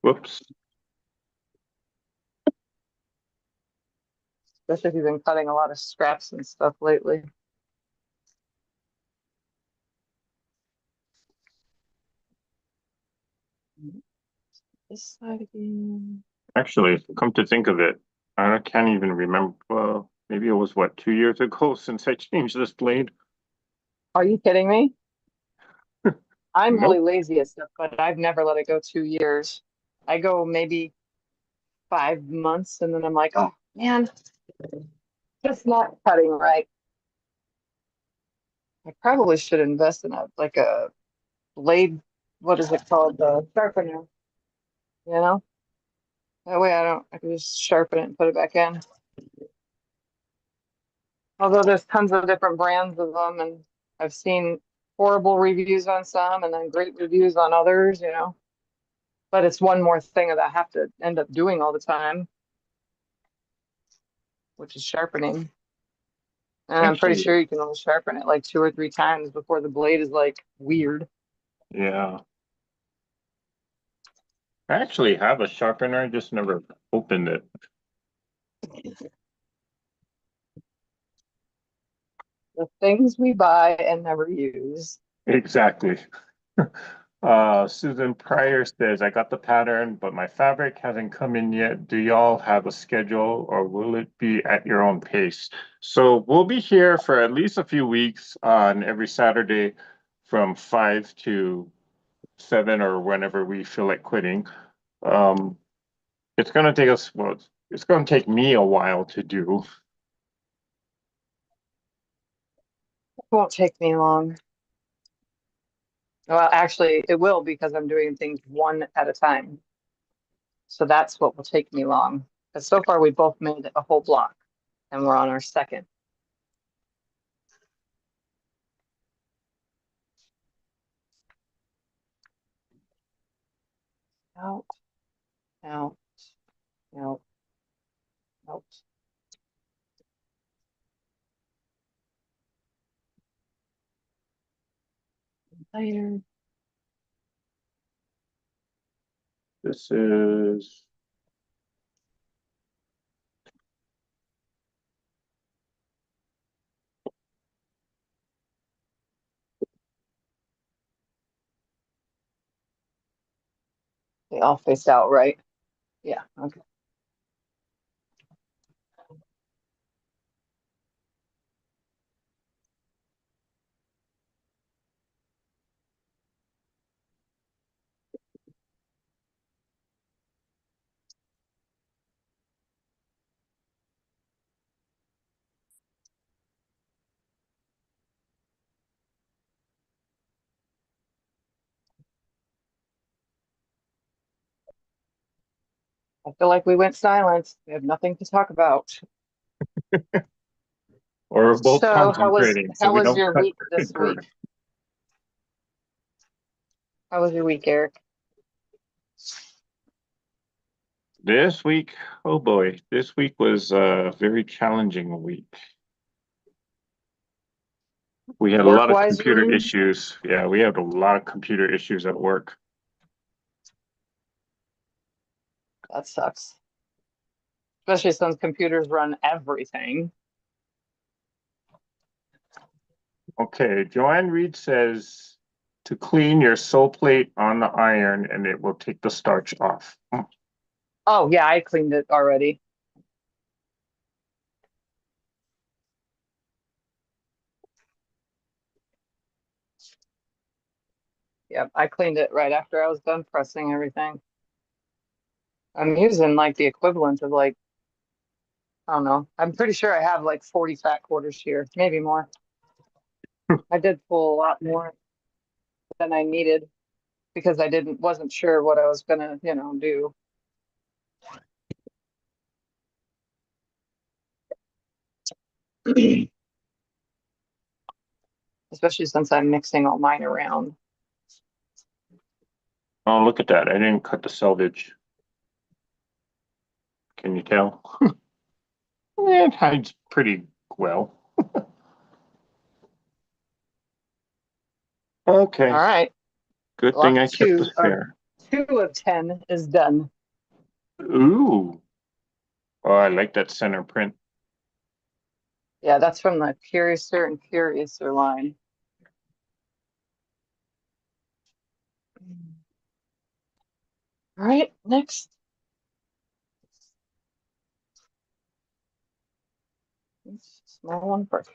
Whoops. Especially if you've been cutting a lot of scraps and stuff lately. This side again. Actually, come to think of it, I can't even remember. Well, maybe it was what, 2 years ago since I changed this blade? Are you kidding me? I'm really Nope. lazy at stuff, but I've never let it go 2 years. I go maybe 5 months and then I'm like, oh man, just not cutting right. I probably should invest in a blade, what is it called? The sharpener, you know? That way I can just sharpen it and put it back in. Although there's tons of different brands of them and I've seen horrible reviews on some and then great reviews on others, you know? But it's one more thing that I have to end up doing all the time, which is sharpening. And I'm pretty Actually, sure you can only sharpen it like 2 or 3 times before the blade is like weird. yeah. I actually have a sharpener, I just never opened it. The things we buy and never use. Exactly. Susan Pryor says, I got the pattern, but my fabric hasn't come in yet. Do y'all have a schedule or will it be at your own pace? So we'll be here for at least a few weeks on every Saturday from 5 to 7 or whenever we feel like quitting. Um, it's going to take us, well, it's going to take me a while to do. It won't take me long. Well, actually, it will because I'm doing things one at a time. So that's what will take me long. Because so far we both made a whole block and we're on our second. out, out, out, out. Layer. This is They all face out, right? Yeah, okay. I feel like we went silent. We have nothing to talk about. or we're both So concentrating, so how we was don't your cut week this week? concur. How was your week, Eric? This week, oh boy, this week was a very challenging week. We had a lot of Work-wise, you computer mean? issues. Yeah, we had a lot of computer issues at work. That sucks. Especially since computers run everything. Okay, Joanne Reed says to clean your sole plate on the iron and it will take the starch off. Oh yeah, I cleaned it already. Yep, I cleaned it right after I was done pressing everything. I'm using like the equivalent of like, I don't know. I'm pretty sure I have like 40 fat quarters here, maybe more. I did pull a lot more than I needed because I wasn't sure what I was gonna, do. Especially since I'm mixing all mine around. Oh, look at that. I didn't cut the selvage. Can you tell? It hides pretty well. All Okay, right, good thing block I kept the two of spare. 2 of 10 is done. Ooh, oh, I like that center print. Yeah, that's from the Curiouser and Curiouser line. All right, next. Small one first.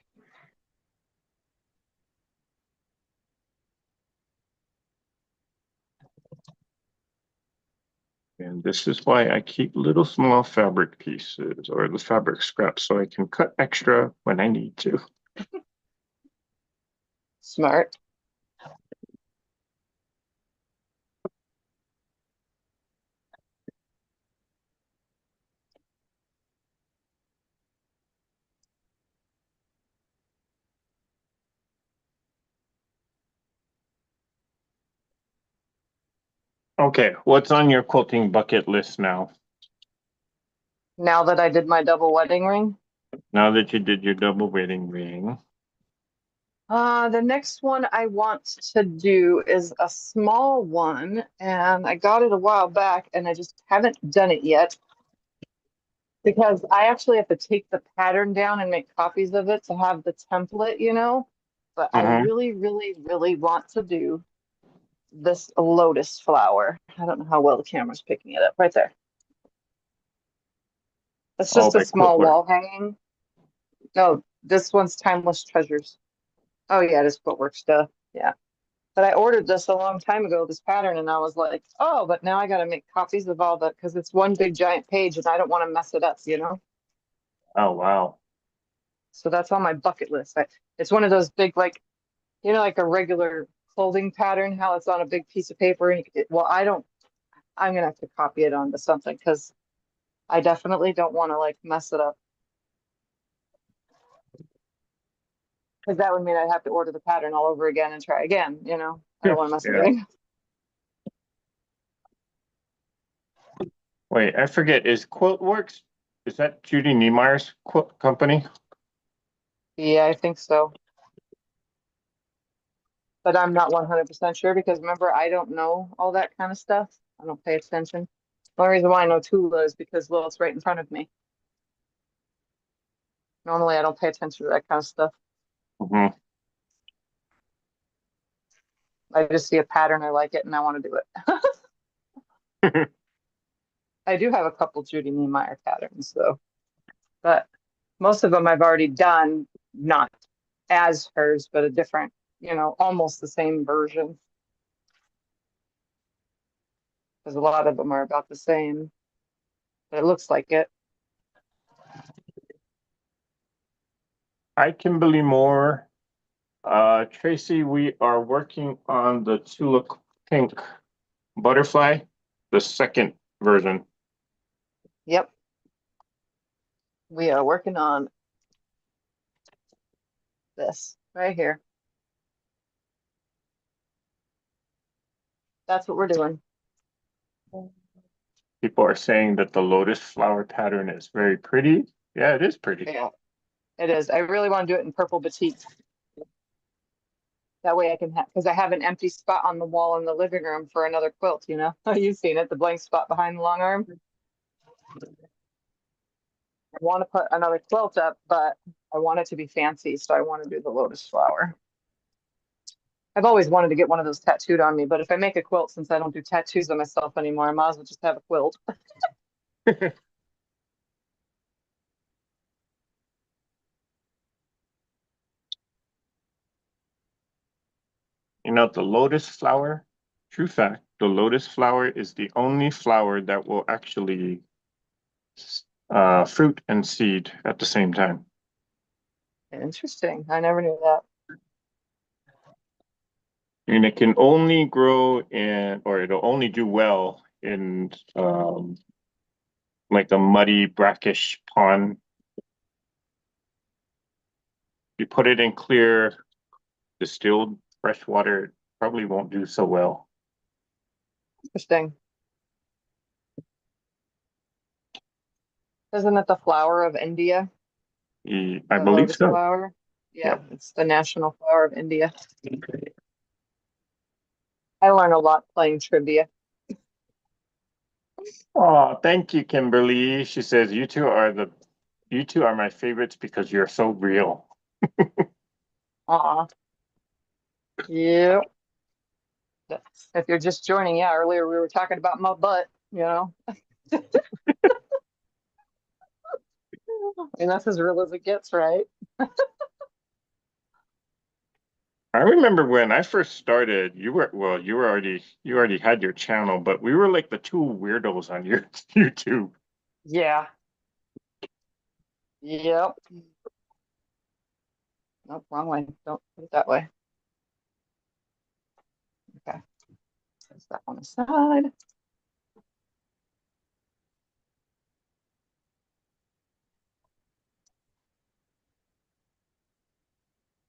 And this is why I keep little small fabric pieces or the fabric scraps so I can cut extra when I need to. Smart. Okay, what's on your quilting bucket list now? Now that I did my double wedding ring, Now that you did your double weighting ring. the next one I want to do is a small one, and I got it a while back, and I just haven't done it yet because I actually have to take the pattern down and make copies of it to have the template, But I Mm-hmm. really, really, really want to do this lotus flower. I don't know how well the camera's picking it up right there. It's All just a by small Quiltler. wall hanging. No, this one's Timeless Treasures. Oh yeah, it is footwork stuff. Yeah. But I ordered this a long time ago, this pattern, and I was like, oh, but now I got to make copies of all that because it's one big giant page and I don't want to mess it up. Oh, wow. So that's on my bucket list. It's one of those big, like, like a regular clothing pattern, how it's on a big piece of paper. And well, I'm going to have to copy it onto something because I definitely don't want to like mess it up because that would mean I'd have to order the pattern all over again and try again. I don't want to mess Yeah. anything. Wait, I forget. Is Quilt Works? Is that Judy Niemeyer's quilt company? Yeah, I think so. But I'm not 100% sure because remember, I don't know all that kind of stuff. I don't pay attention. The only reason why I know Tula is because, well, it's right in front of me. Normally, I don't pay attention to that kind of stuff. Hmm. I just see a pattern, I like it, and I want to do it. I do have a couple Judy Niemeyer patterns, though, but most of them I've already done, not as hers, but a different, almost the same version, because a lot of them are about the same. But it looks like it. Hi, Kimberly Moore. Tracy, we are working on the Tula Pink Butterfly, the second version. Yep, we are working on this right here. That's what we're doing. People are saying that the lotus flower pattern is very pretty. Yeah, it is pretty. Yeah, it is. I really want to do it in purple batik. That way I can have, because I have an empty spot on the wall in the living room for another quilt, you know? You've seen it, the blank spot behind the long arm. I want to put another quilt up, but I want it to be fancy, so I want to do the lotus flower. I've always wanted to get one of those tattooed on me, but if I make a quilt, since I don't do tattoos on myself anymore, I might as well just have a quilt. You know, the lotus flower, true fact, the lotus flower is the only flower that will actually fruit and seed at the same time. Interesting. I never knew that. And it can only grow in, or it'll only do well in like a muddy, brackish pond. You put it in clear, distilled fresh water, it probably won't do so well. Interesting. Isn't it the flower of India? I The believe lotus so. flower? Yeah, Yep. it's the national flower of India. I learn a lot playing trivia. Oh, thank you, Kimberly. She says, you two are my favorites because you're so real. Aw. Yeah. If you're just joining, yeah, earlier we were talking about my butt, you know, and that's as real as it gets, right? I remember when I first started, you already had your channel, but we were like the two weirdos on your YouTube. Yeah. Yep. Nope, wrong way. Don't put it that way. Okay. Set that one aside.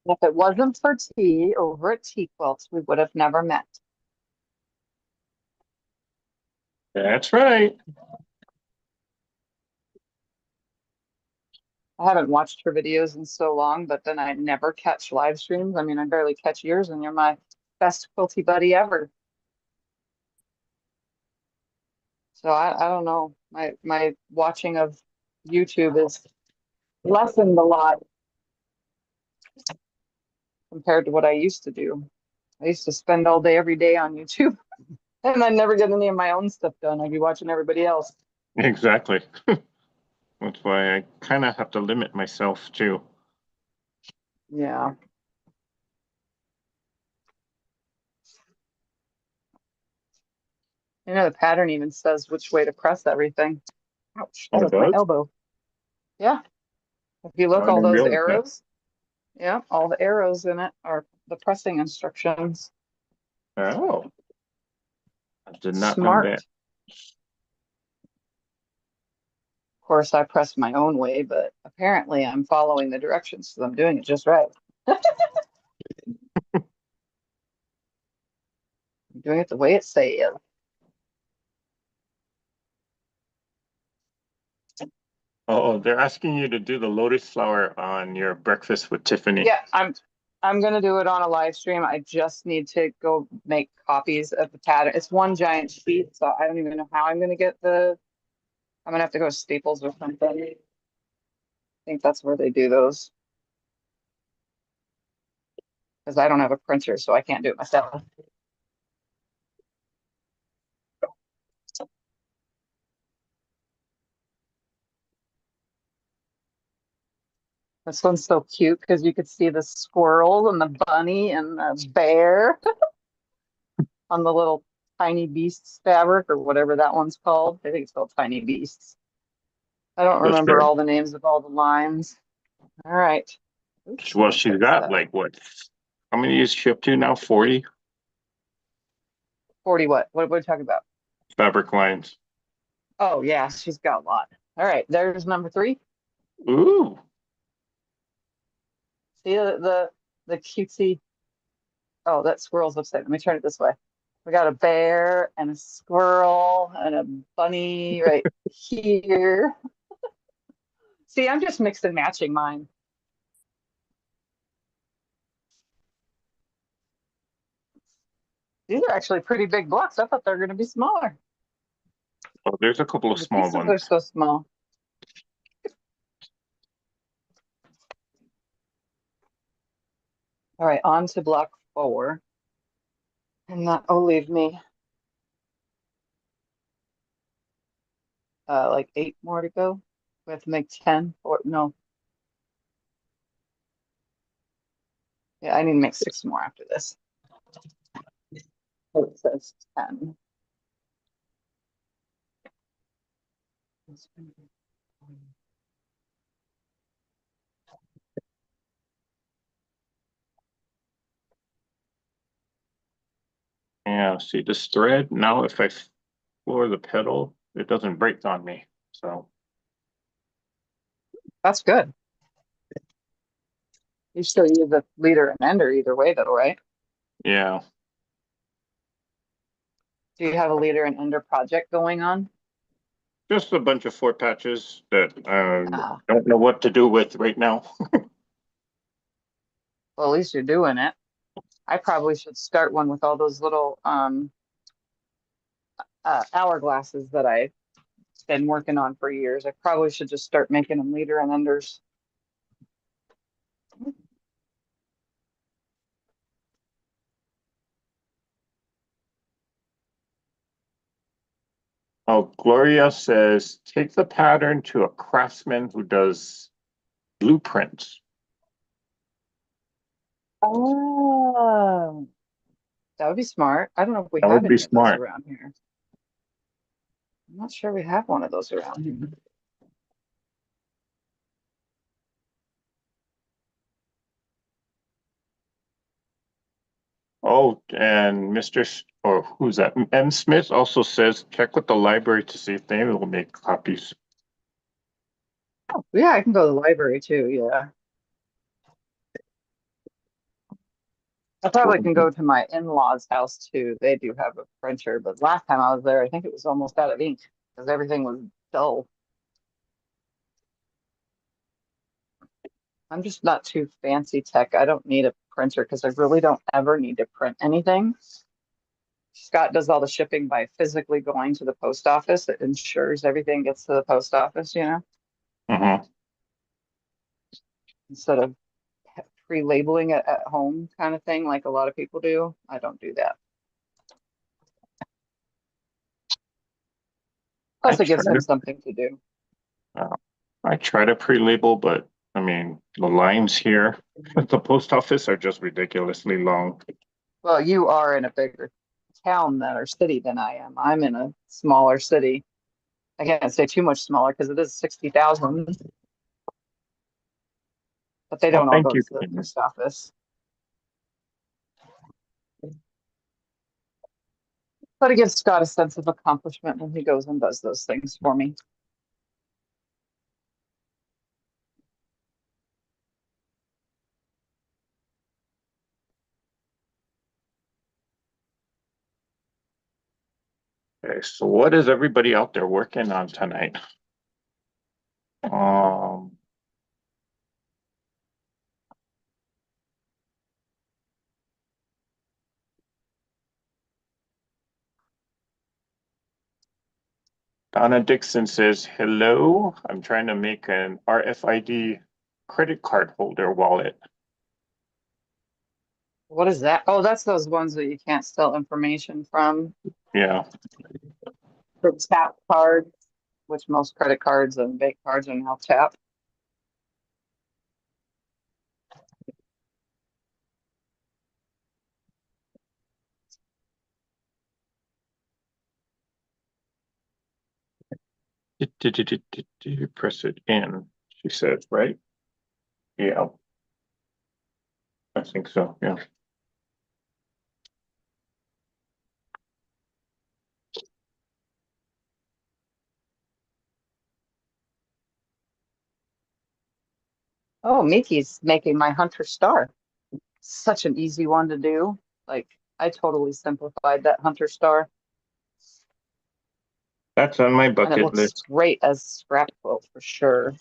If it wasn't for tea over at Tea Quilts, we would have never met. That's right. I haven't watched her videos in so long, but then I never catch live streams. I mean, I barely catch yours, and you're my best quilty buddy ever. So I don't know. My watching of YouTube is lessened a lot compared to what I used to do. I used to spend all day every day on YouTube and I never get any of my own stuff done. I'd be watching everybody else. Exactly. That's why I kind of have to limit myself too. Yeah. You know, the pattern even says which way to press everything. Ouch, that Oh, it was my does? elbow. Yeah. If you Oh, look, I all didn't those realize that. arrows, yeah, all the arrows in it are the pressing instructions. Oh, I did not know that. Smart. Of course, I press my own way, but apparently I'm following the directions, so I'm doing it just right. I'm doing it the way it says. Oh, they're asking you to do the lotus flower on your breakfast with Tiffany. Yeah, I'm gonna do it on a live stream. I just need to go make copies of the pattern. It's one giant sheet, so I don't even know how I'm gonna get the. I'm gonna have to go to Staples or something. I think that's where they do those because I don't have a printer, so I can't do it myself. This one's so cute because you could see the squirrel and the bunny and the bear on the little tiny beasts fabric or whatever that one's called. I think it's called Tiny Beasts. I don't So remember all the names of all the lines. All right. Oops, I'm well, gonna she's fix got that. like what? How many is she up to now? 40 40 what? What are we talking about? fabric lines. Oh yeah, she's got a lot. All right, there's number three. Ooh, See the cutesy. Oh, that squirrel's upside. Let me turn it this way. We got a bear and a squirrel and a bunny right here. See, I'm just mixed and matching mine. These are actually pretty big blocks. I thought they were going to be smaller. oh, there's a couple of The small pieces are ones. so small. All right, on to block four. And that will leave me like eight more to go. We have to make 10 or no. Yeah, I need to make six more after this. Oh, it says 10. Yeah, see this thread? Now if I floor the pedal, it doesn't break on me. So That's good. You still use a leader and ender either way, though, right? yeah, Do you have a leader and ender project going on? just a bunch of four patches that I Ah, don't know what to do with right now. well, at least you're doing it. I probably should start one with all those little hourglasses that I've been working on for years. I probably should just start making them leader and enders. Oh, Gloria says, take the pattern to a craftsman who does blueprints. Oh, that would be smart. I don't know if we That have would be any of those smart. around here. I'm not sure we have one of those around here. Oh, and or who's that? M. Smith also says, check with the library to see if they will make copies. Yeah, I can go to the library too. Yeah. I probably can go to my in-laws' house too. They do have a printer, but last time I was there, I think it was almost out of ink because everything was dull. I'm just not too fancy tech. I don't need a printer because I really don't ever need to print anything. Scott does all the shipping by physically going to the post office. It ensures everything gets to the post office, Uh-huh. instead of pre-labeling it at home kind of thing, like a lot of people do. I don't do that. I Plus, it try gives him to something to do. uh, I try to pre-label, but I mean the lines here at the post office are just ridiculously long. Well, you are in a bigger town than or city than I am. I'm in a smaller city. I can't say too much smaller because it is 60,000, but they Well, don't all thank go you, to the Kim. post office. But it gives Scott a sense of accomplishment when he goes and does those things for me. Okay, so what is everybody out there working on tonight? Um, Donna Dixon says, hello. I'm trying to make an RFID credit card holder wallet. What is that? Oh, that's those ones that you can't steal information from. Yeah, For tap cards, which most credit cards and bank cards are now tap. press it in, she says, right? Yeah, I think so. Yeah. Oh, Miki's making my Hunter Star. Such an easy one to do. Like, I totally simplified that Hunter Star, That's on my and it bucket looks list. great as scrap quilt for sure.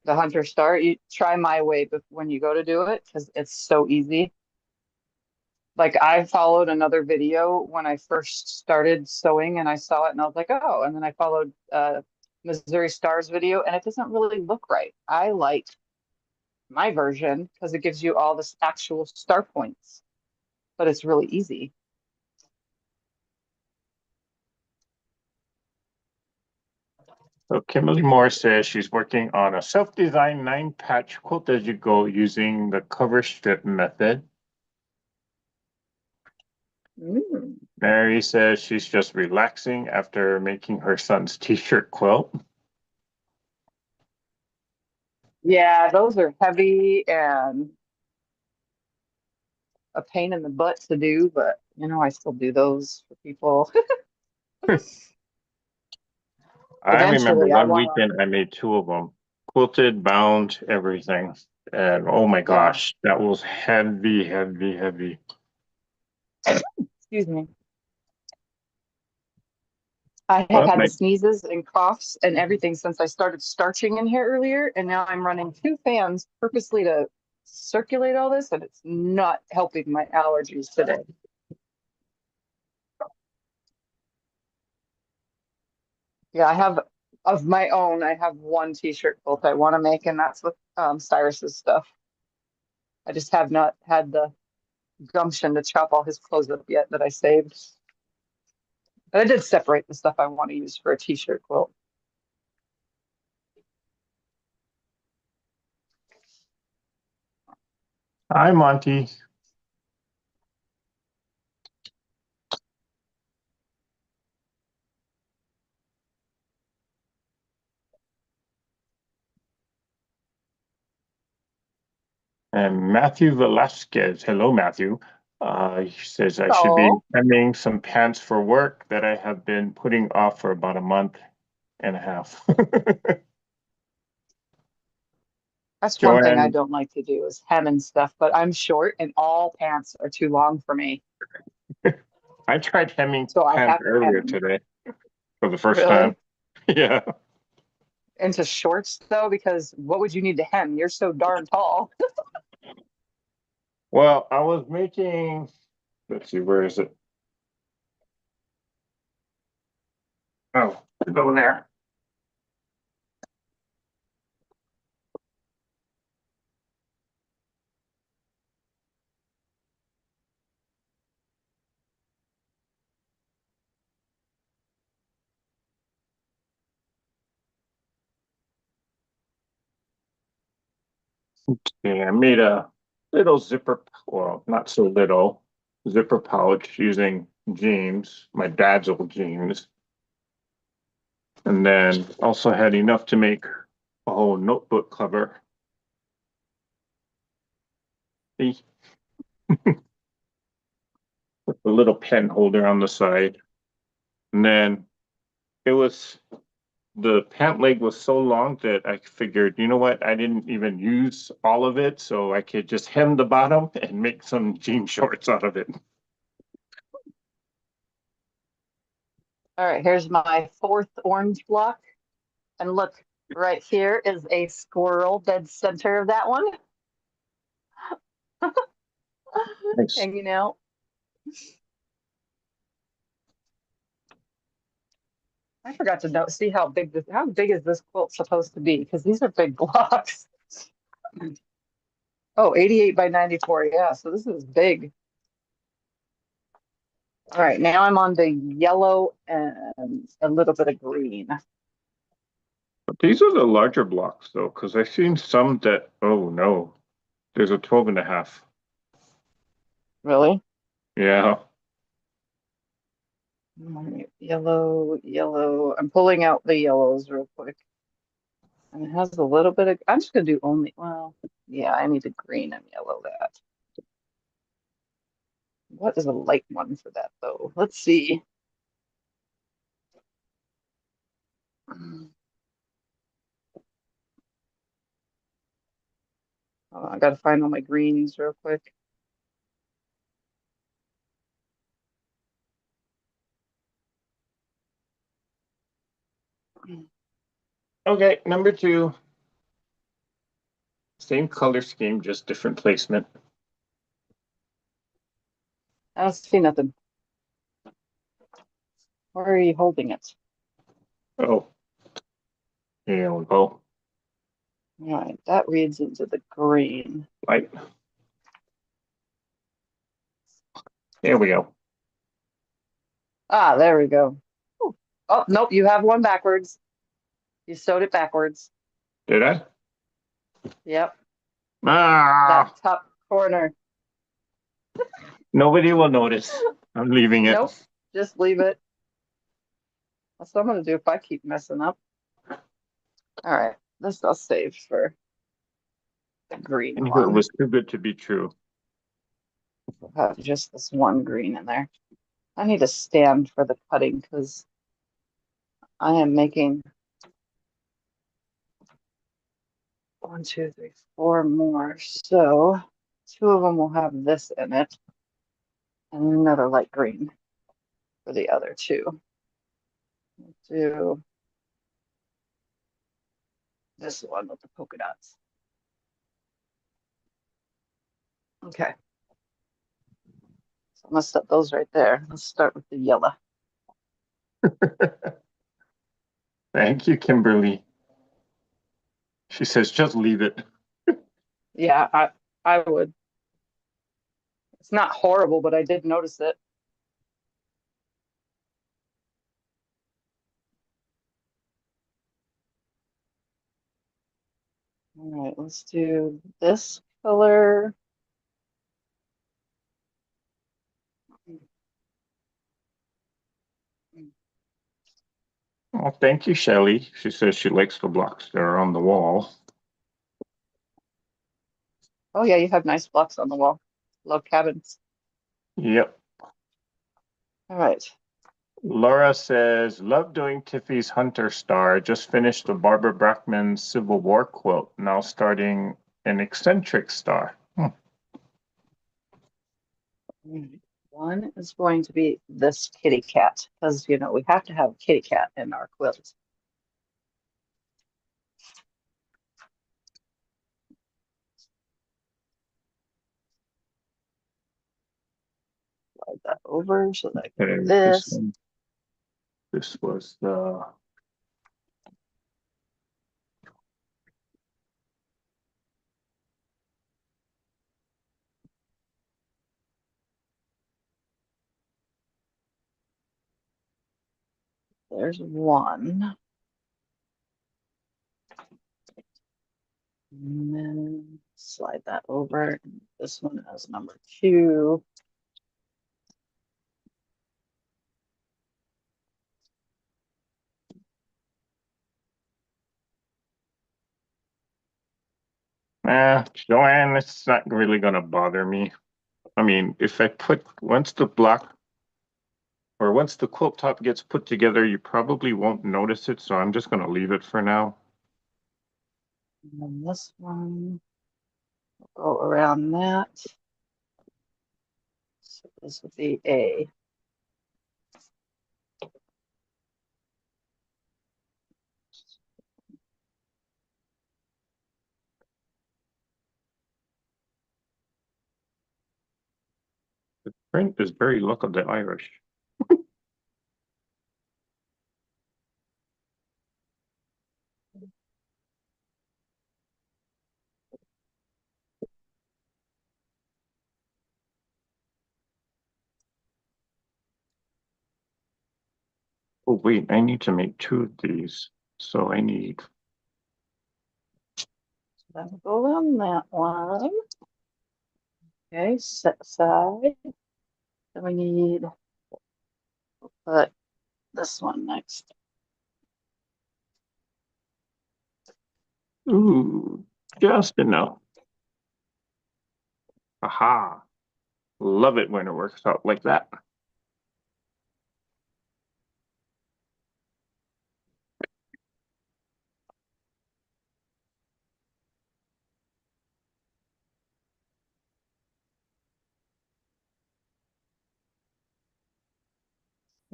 The Hunter Star, you try my way when you go to do it because it's so easy. Like I followed another video when I first started sewing and I saw it and I was like, oh, and then I followed Missouri Stars video and it doesn't really look right. I like my version because it gives you all this actual star points, but it's really easy. So Kimberly Moore says she's working on a self-designed 9-patch quilt as you go using the cover strip method. Mm. Mary says she's just relaxing after making her son's t-shirt quilt. Yeah, those are heavy and a pain in the butt to do, but I still do those for people. I remember Eventually, I one want to, weekend I made 2 of them, quilted, bound, everything. And oh my yeah, gosh, that was heavy, heavy, heavy. excuse me. I have Well, had the my sneezes and coughs and everything since I started starching in here earlier, and now I'm running 2 fans purposely to circulate all this, and it's not helping my allergies today. Yeah, I have of my own. I have one t-shirt quilt I want to make, and that's with Cyrus's stuff. I just have not had the gumption to chop all his clothes up yet that I saved. But I did separate the stuff I want to use for a t-shirt quilt. Hi, Monty. And Matthew Velasquez. Hello, Matthew. He says I should be Oh, hemming some pants for work that I have been putting off for about a month and a half. that's one thing I Joanne, don't like to do is hem and stuff, but I'm short and all pants are too long for me. I tried hemming So I pants have to hem earlier them. today for the first time. Really? Yeah. Into shorts though, because what would you need to hem? You're so darn tall. Well, I was making, let's see, where is it? Oh, go there. Yeah, I made a little zipper, well, not so little, zipper pouch using jeans, my dad's old jeans. And then also had enough to make a whole notebook cover. See, with a little pen holder on the side. And then it was the pant leg was so long that I figured, you know what, I didn't even use all of it, so I could just hem the bottom and make some jean shorts out of it. All right, here's my fourth orange block. And look, right here is a squirrel dead center of that one, Nice. hanging out. I forgot to note, see how big is this quilt supposed to be? Because these are big blocks. Oh, 88 by 94. Yeah, so this is big. All right, now I'm on the yellow and a little bit of green. But these are the larger blocks though, because I've seen some that, oh no, there's a 12 and a half. Really? Yeah. All right, yellow, yellow. I'm pulling out the yellows real quick. And it has a little bit of, I'm just gonna do only, well, yeah, I need to green and yellow that. What is a light one for that though? Let's see. I gotta find all my greens real quick. Okay, number two. Same color scheme, just different placement. I don't see nothing. Where are you holding it? Oh, here we go. All right, that reads into the green. Right. There we go. Ah, there we go. Ooh. Oh, nope, you have one backwards. You sewed it backwards. Did I? Yep, that Ah, top corner. nobody will notice. I'm leaving it. Nope, just leave it. That's what I'm gonna do if I keep messing up. All right, this I'll save for the green I knew it one. was too good to be true. We'll have just this one green in there. I need a stand for the cutting because I am making one, two, three, four more. So two of them will have this in it and another light green for the other two. We'll do this one with the polka dots. Okay, so I'm gonna set those right there. Let's start with the yellow. Thank you, Kimberly. She says, just leave it. Yeah, I would. It's not horrible, but I did notice it. All right, let's do this color. Oh, thank you, Shelley. She says she likes the blocks that are on the wall. Oh yeah, you have nice blocks on the wall. Love cabins. Yep. All right. Laura says, love doing Tiffy's Hunter Star. Just finished the Barbara Brackman Civil War quilt. Now starting an eccentric star. One is going to be this kitty cat because you know we have to have a kitty cat in our quilt. Slide that over so that I can do Okay, this this. one. This was the There's one. And then slide that over. This one has number two. Joanne, it's not really gonna bother me. I mean, if I put once the block or once the quilt top gets put together, you probably won't notice it, so I'm just gonna leave it for now. And then this one will go around that. So this would be A. print is very Luck of the Irish. Oh, wait, I need to make two of these. So I need, That'll go on that one. Okay, set aside. Then we need put this one next. ooh, just enough. Aha. Love it when it works out like that.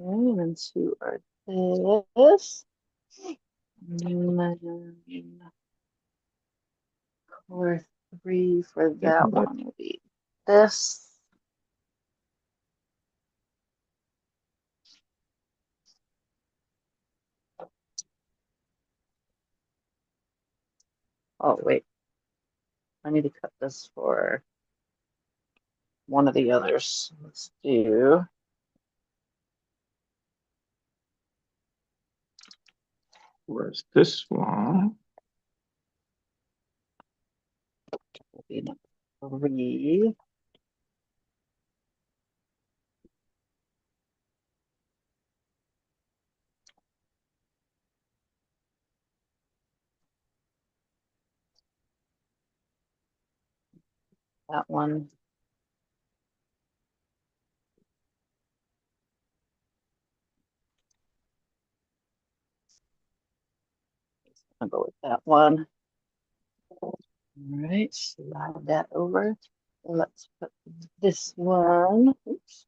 Okay, and then two are this. And then core three for that one will be this. Oh, wait. I need to cut this for one of the others. Let's do Where's this one? will be number three. That one. I'll go with that one. All right, slide that over. Let's put this one. Oops.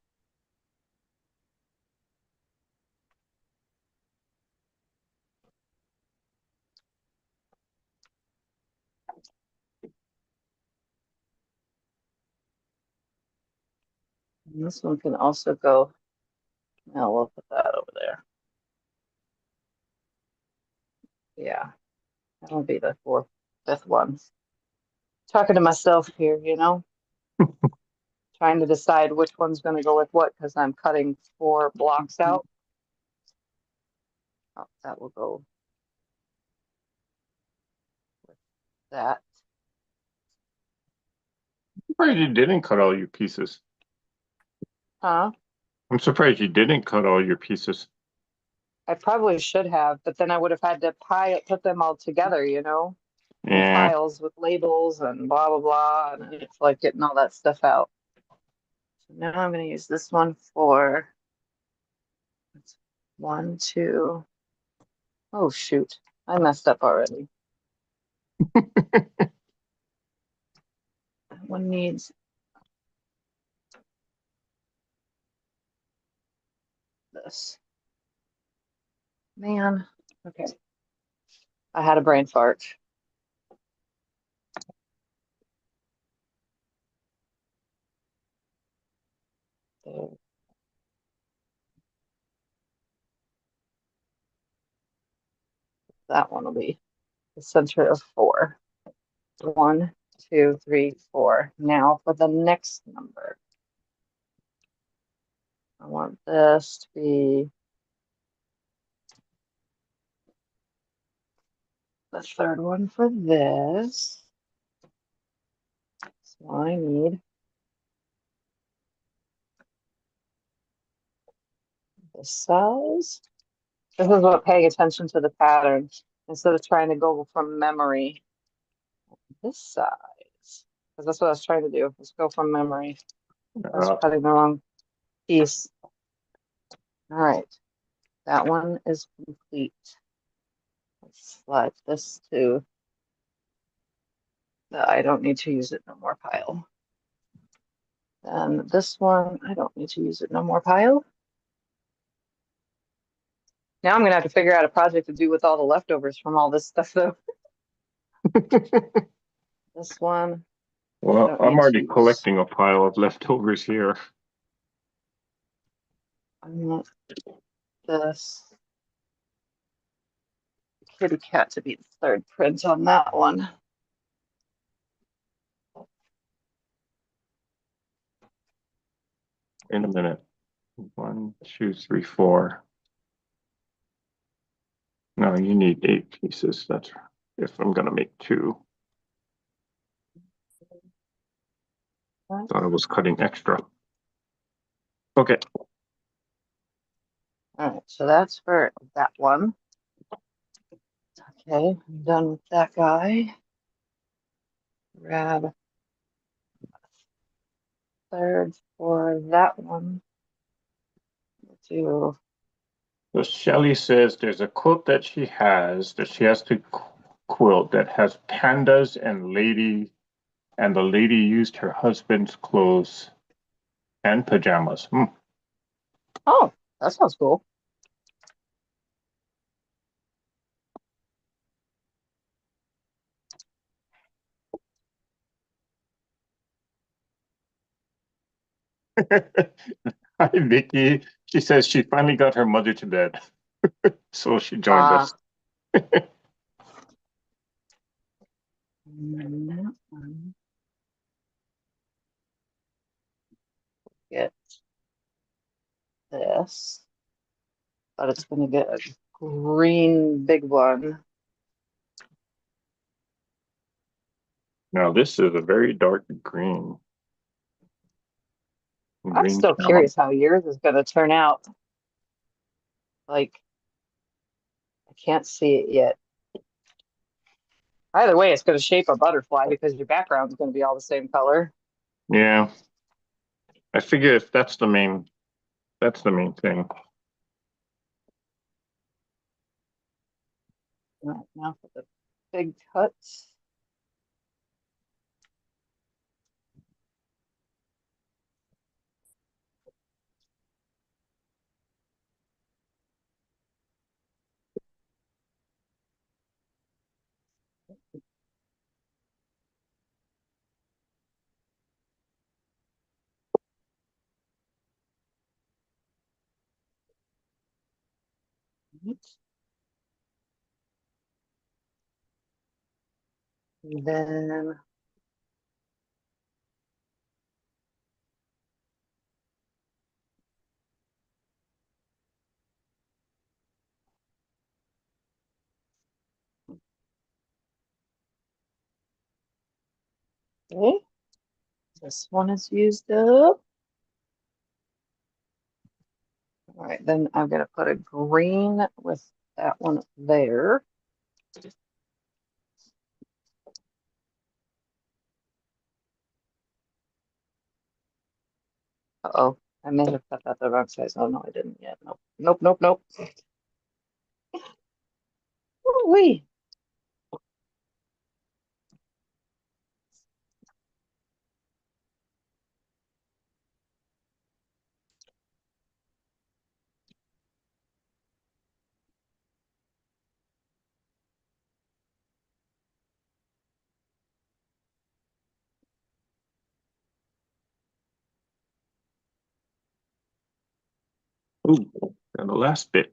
And this one can also go. Now we'll put that over there. Yeah, that'll be the fifth one. Talking to myself here, trying to decide which one's going to go with what because I'm cutting 4 blocks out. Oh, that will go with that. I'm surprised you didn't cut all your pieces. Huh? I'm surprised you didn't cut all your pieces. I probably should have, but then I would have had to put them all together, in Yeah, piles with labels and blah blah blah, and it's like getting all that stuff out. So now I'm going to use this one for 1, 2. Oh shoot, I messed up already. That one needs this. Man, okay. I had a brain fart. So that one will be the center of 4. 1, 2, 3, 4. Now for the next number. I want this to be the third one for this. So I need this size. This is what paying attention to the pattern instead of trying to go from memory. This size. Because that's what I was trying to do. Let's go from memory. I was uh, cutting the wrong piece. All right. That one is complete. Let's slide this to the I don't need to use it no more pile. Then this one, I don't need to use it no more pile. Now I'm gonna have to figure out a project to do with all the leftovers from all this stuff though. This one, I well, don't I'm need to already use. collecting a pile of leftovers here. I want this kitty cat to be the third print on that one. In a minute. 1, 2, 3, 4. No, you need 8 pieces. That's if I'm gonna make 2. Thought I was cutting extra. Okay. All right, so that's for that one. Okay, I'm done with that guy. Grab third for that one. Do So Shelly says there's a quilt that she has to quilt that has pandas and the lady used her husband's clothes and pajamas. oh, that sounds cool. Hi, Vicky. She says she finally got her mother to bed, so she joined us. Get this, but it's going to get a green big one. Now this is a very dark green. I'm Green still salmon. curious how yours is going to turn out. Like, I can't see it yet. Either way, it's going to shape a butterfly because your background is going to be all the same color. Yeah, I figure if that's the main thing. All right, now for the big cuts. And then okay, this one is used up. All right, then I'm going to put a green with that one there. Uh-oh, I may have cut that the wrong size. Oh, no, I didn't yet. Nope, nope, nope, nope. Ooh-wee. Ooh, and the last bit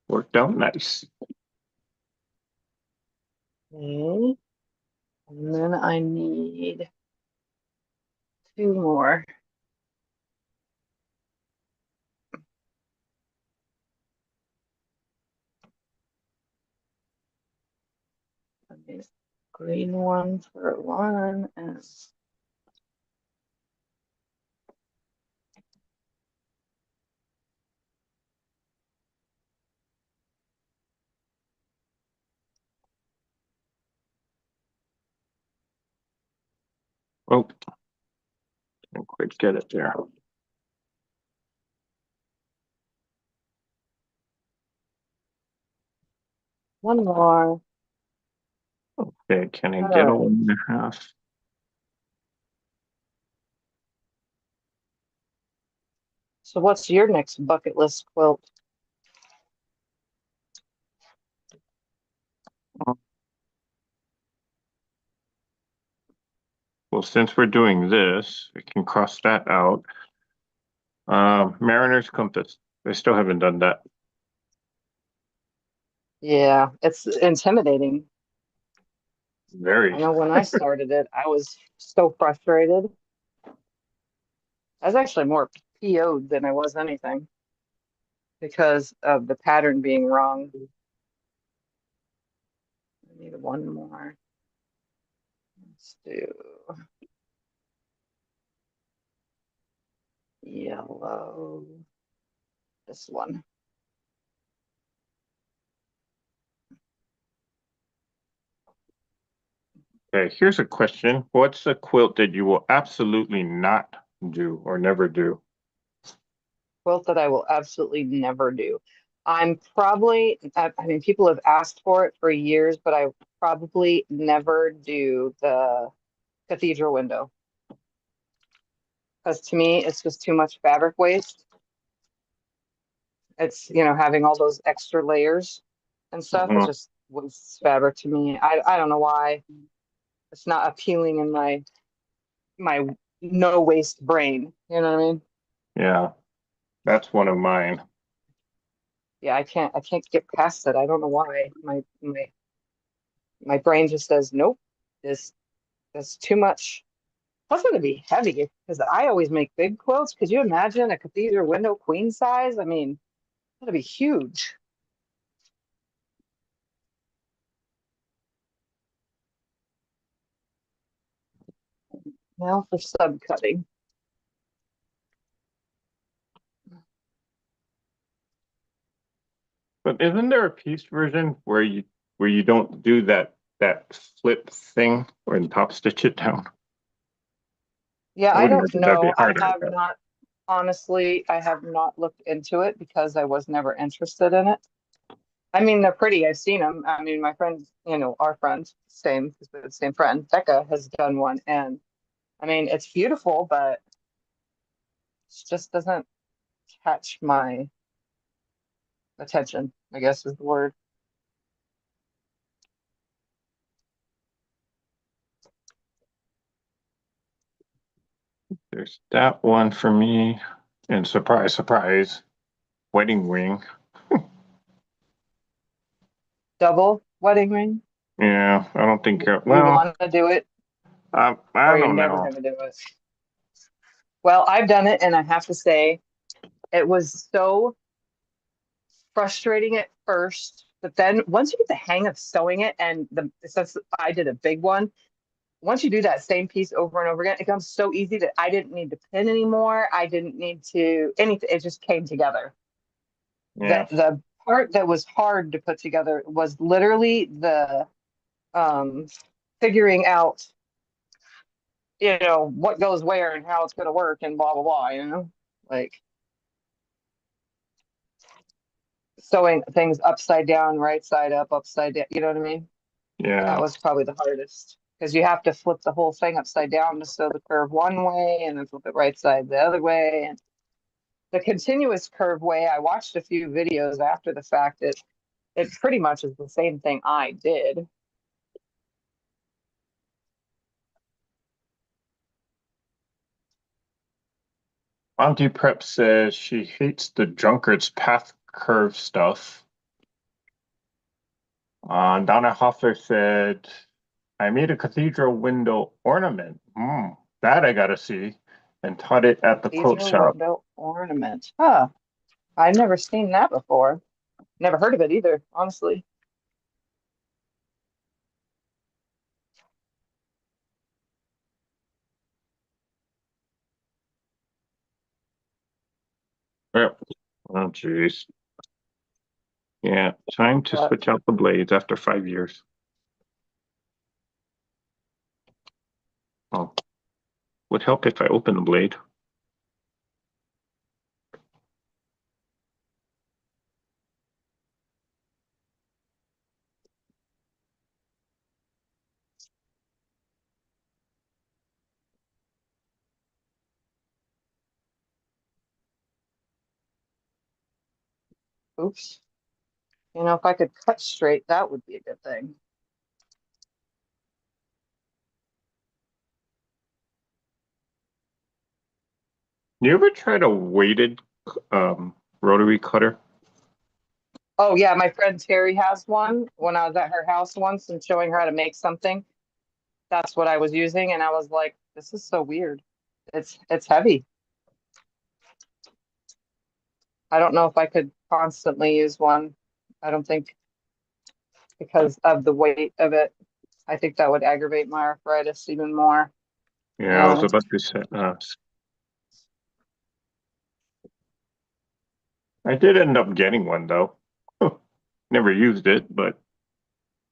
worked out nice. Okay, and then I need two more. I need green one for one and Oh, didn't quite get it there. one more. Okay, can I All get a right. 1.5? So what's your next bucket list quilt? Well, since we're doing this, we can cross that out. Mariner's Compass. They still haven't done that. Yeah, it's intimidating. I Very. know when I started it, I was so frustrated. I was actually more PO'd than I was anything because of the pattern being wrong. I need one more. Let's do yellow. This one. Okay, here's a question. What's a quilt that you will absolutely not do or never do? Quilt that I will absolutely never do. I mean, people have asked for it for years, but I probably never do the cathedral window because to me, it's just too much fabric waste. It's, having all those extra layers and stuff. It Mhm. just wastes fabric to me. I don't know why. It's not appealing in my no waste brain. You know what I mean? Yeah, that's one of mine. Yeah, I can't get past it. I don't know why. My brain just says, nope, this that's too much. Plus, it'd be heavy because I always make big quilts. Could you imagine a cathedral window queen size? I mean, that'd be huge. Now for subcutting. But isn't there a piece version where you don't do that flip thing or top stitch it down? Yeah, I I would don't imagine that'd be know. harder. Honestly, I have not looked into it because I was never interested in it. I mean, they're pretty. I've seen them. I mean, my friend, our friend, same friend, Becca has done one, and I mean, it's beautiful, but it just doesn't catch my attention, I guess is the word. There's that one for me. And surprise, surprise, wedding ring. Double wedding ring. Yeah, I don't think, You well, want to do it I or you're don't never know. going to do it. Well, I've done it and I have to say it was so frustrating at first, but then once you get the hang of sewing it and since I did a big one, once you do that same piece over and over again, it becomes so easy that I didn't need to pin anymore. I didn't need to anything. It just came together. The Yeah, the part that was hard to put together was literally the um figuring out, what goes where and how it's going to work and blah blah blah. Like sewing things upside down, right side up, upside down. You know what I mean? That yeah, was probably the hardest because you have to flip the whole thing upside down to sew the curve one way and then flip it right side the other way. And the continuous curve way, I watched a few videos after the fact. It pretty much is the same thing I did. Auntie Prep says she hates the Drunkard's Path curve stuff. Donna Hoffler said, I made a cathedral window ornament. That I gotta see. And taught it at the quilt Caesar shop. window ornament. Huh. I've never seen that before. Never heard of it either, honestly. Yep. Oh, jeez. Yeah, time to But switch out the blades after 5 years. Oh, would help if I open the blade. oops. If I could cut straight, that would be a good thing. You ever tried a weighted rotary cutter? Oh yeah, my friend Terry has one when I was at her house once and showing her how to make something. That's what I was using, and I was like, this is so weird. It's heavy. I don't know if I could constantly use one. I don't think because of the weight of it. I think that would aggravate my arthritis even more. Yeah, I was And about to say. I did end up getting one though. Never used it, but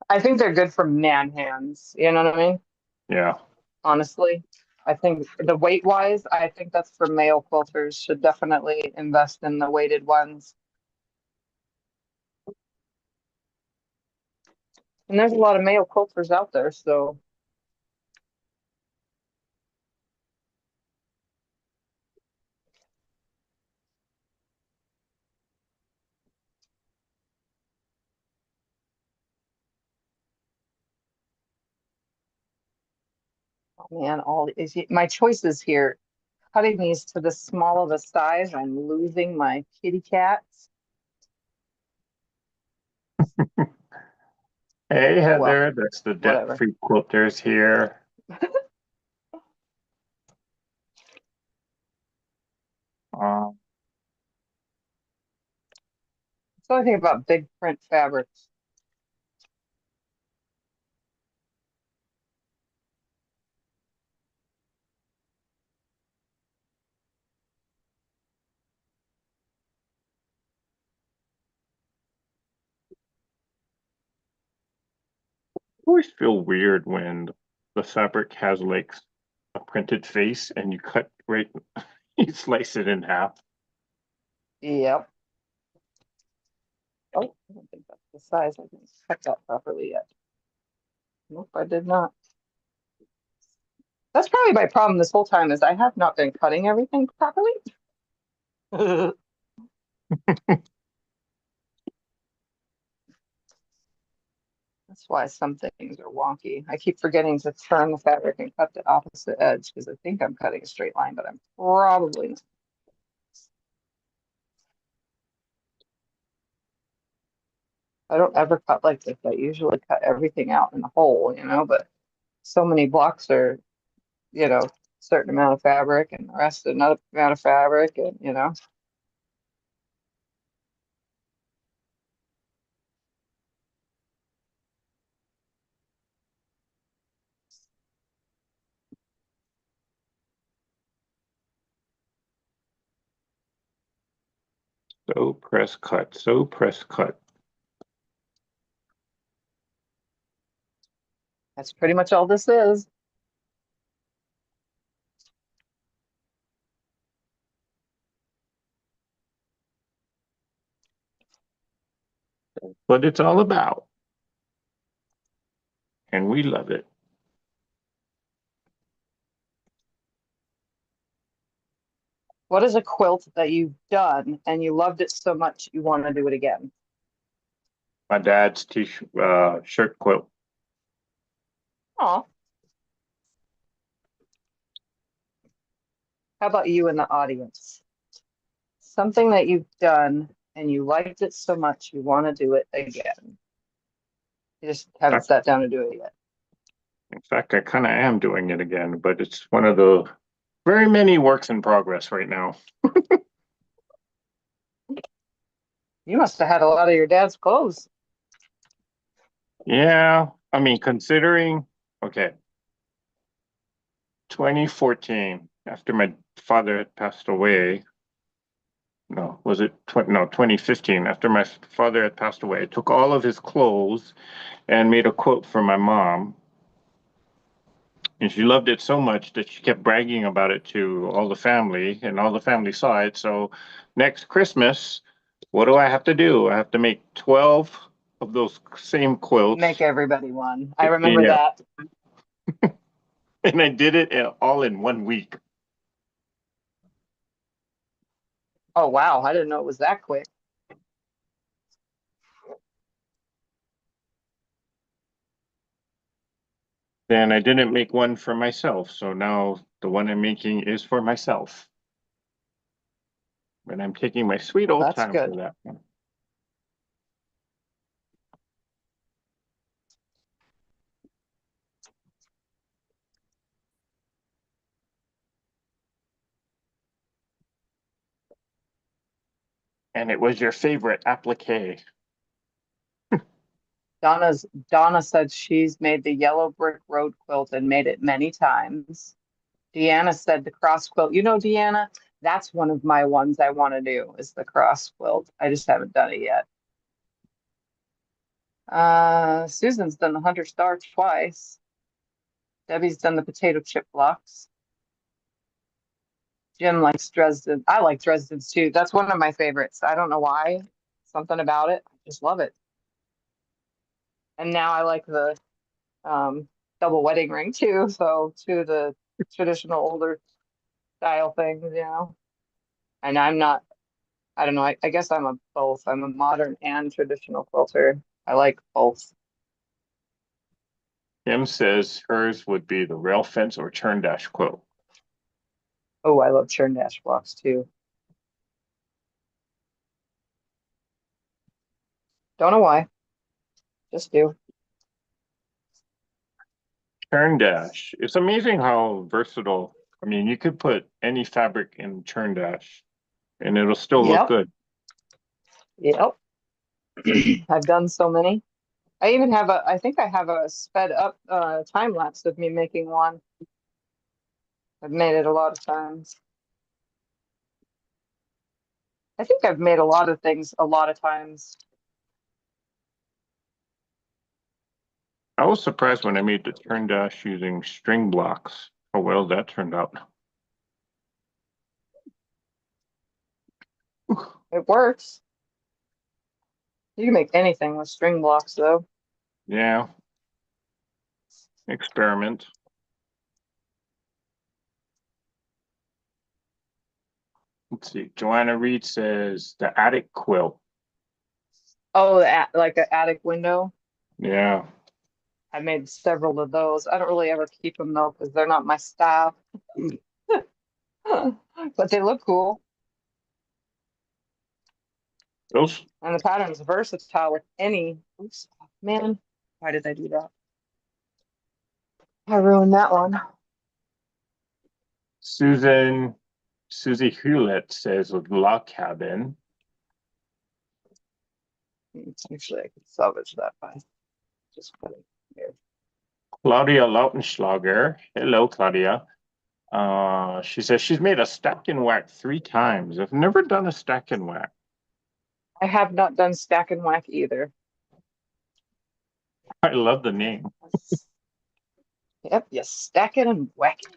I think they're good for man hands. You know what I mean? yeah. Honestly, I think the weight wise, I think that's for male quilters should definitely invest in the weighted ones. And there's a lot of male quilters out there, so oh man, all is my choices here. Cutting these to the small of a size, I'm losing my kitty cats. Hey Oh well, Heather, that's the whatever. debt-free quilters here. Uh, So I think about big print fabrics. I always feel weird when the fabric has like a printed face and you cut right, you slice it in half. Yep. Oh, I don't think that's the size. I didn't cut that properly yet. Nope, I did not. That's probably my problem this whole time is I have not been cutting everything properly. That's why some things are wonky. I keep forgetting to turn the fabric and cut the opposite edge because I think I'm cutting a straight line, but I'm probably not. I don't ever cut like this. I usually cut everything out in the hole, but so many blocks are, certain amount of fabric and the rest another amount of fabric and. So press cut, so press cut. That's pretty much all this is. What it's all about. And we love it. What is a quilt that you've done and you loved it so much you want to do it again? My dad's t-shirt shirt quilt. Oh, how about you in the audience? Something that you've done and you liked it so much you want to do it again. You just haven't sat down to do it yet. In fact, I kind of am doing it again, but it's one of the very many works in progress right now. You must have had a lot of your dad's clothes. Yeah, I mean, considering, okay, 2014, after my father had passed away, no, was it no, 2015, after my father had passed away, I took all of his clothes and made a quilt for my mom. And she loved it so much that she kept bragging about it to all the family, and all the family saw it. So next Christmas, what do I have to do? I have to make 12 of those same Make quilts. everybody one. I remember Yeah. that. And I did it all in 1 week. Oh, wow. I didn't know it was that quick. Then I didn't make one for myself. So now the one I'm making is for myself. And I'm taking my sweet Well, old that's time for good. that one. And it was your favorite applique. Donna said she's made the yellow brick road quilt and made it many times. Deanna said the cross quilt. You know, Deanna, that's one of my ones I want to do is the cross quilt. I just haven't done it yet. Susan's done the Hunter Star twice. Debbie's done the potato chip blocks. Jim likes Dresden. I like Dresden's too. That's one of my favorites. I don't know why. Something about it. I just love it. And now I like the um, double wedding ring too. So two of the traditional older style things, you know. And I'm not, I don't know, I guess I'm a both. I'm a modern and traditional quilter. I like both. Kim says hers would be the rail fence or churn dash quilt. Oh, I love churn dash blocks too. Don't know why. Just do. Churn dash. It's amazing how versatile. I mean, you could put any fabric in churn dash and it'll still look Yep. good. Yep. I've done so many. I even have I think I have a sped up time lapse of me making one. I've made it a lot of times. I think I've made a lot of things a lot of times. I was surprised when I made the churn dash using string blocks, how well that turned out. It works. You can make anything with string blocks though. Yeah, experiment. Let's see. Joanna Reed says the attic quilt. Oh, like an attic window. Yeah. I made several of those. I don't really ever keep them though because they're not my style, but they look cool. Those And the pattern is versatile with any. Oops, man, why did I do that? I ruined that one. Susie Hewlett says with log cabin. Actually, I could salvage that by just putting it here. Claudia Lautenschlager. Hello, Claudia. She says she's made a stack and whack 3 times. I've never done a stack and whack. I have not done stack and whack either. I love the name. Yep, you stack it and whack it.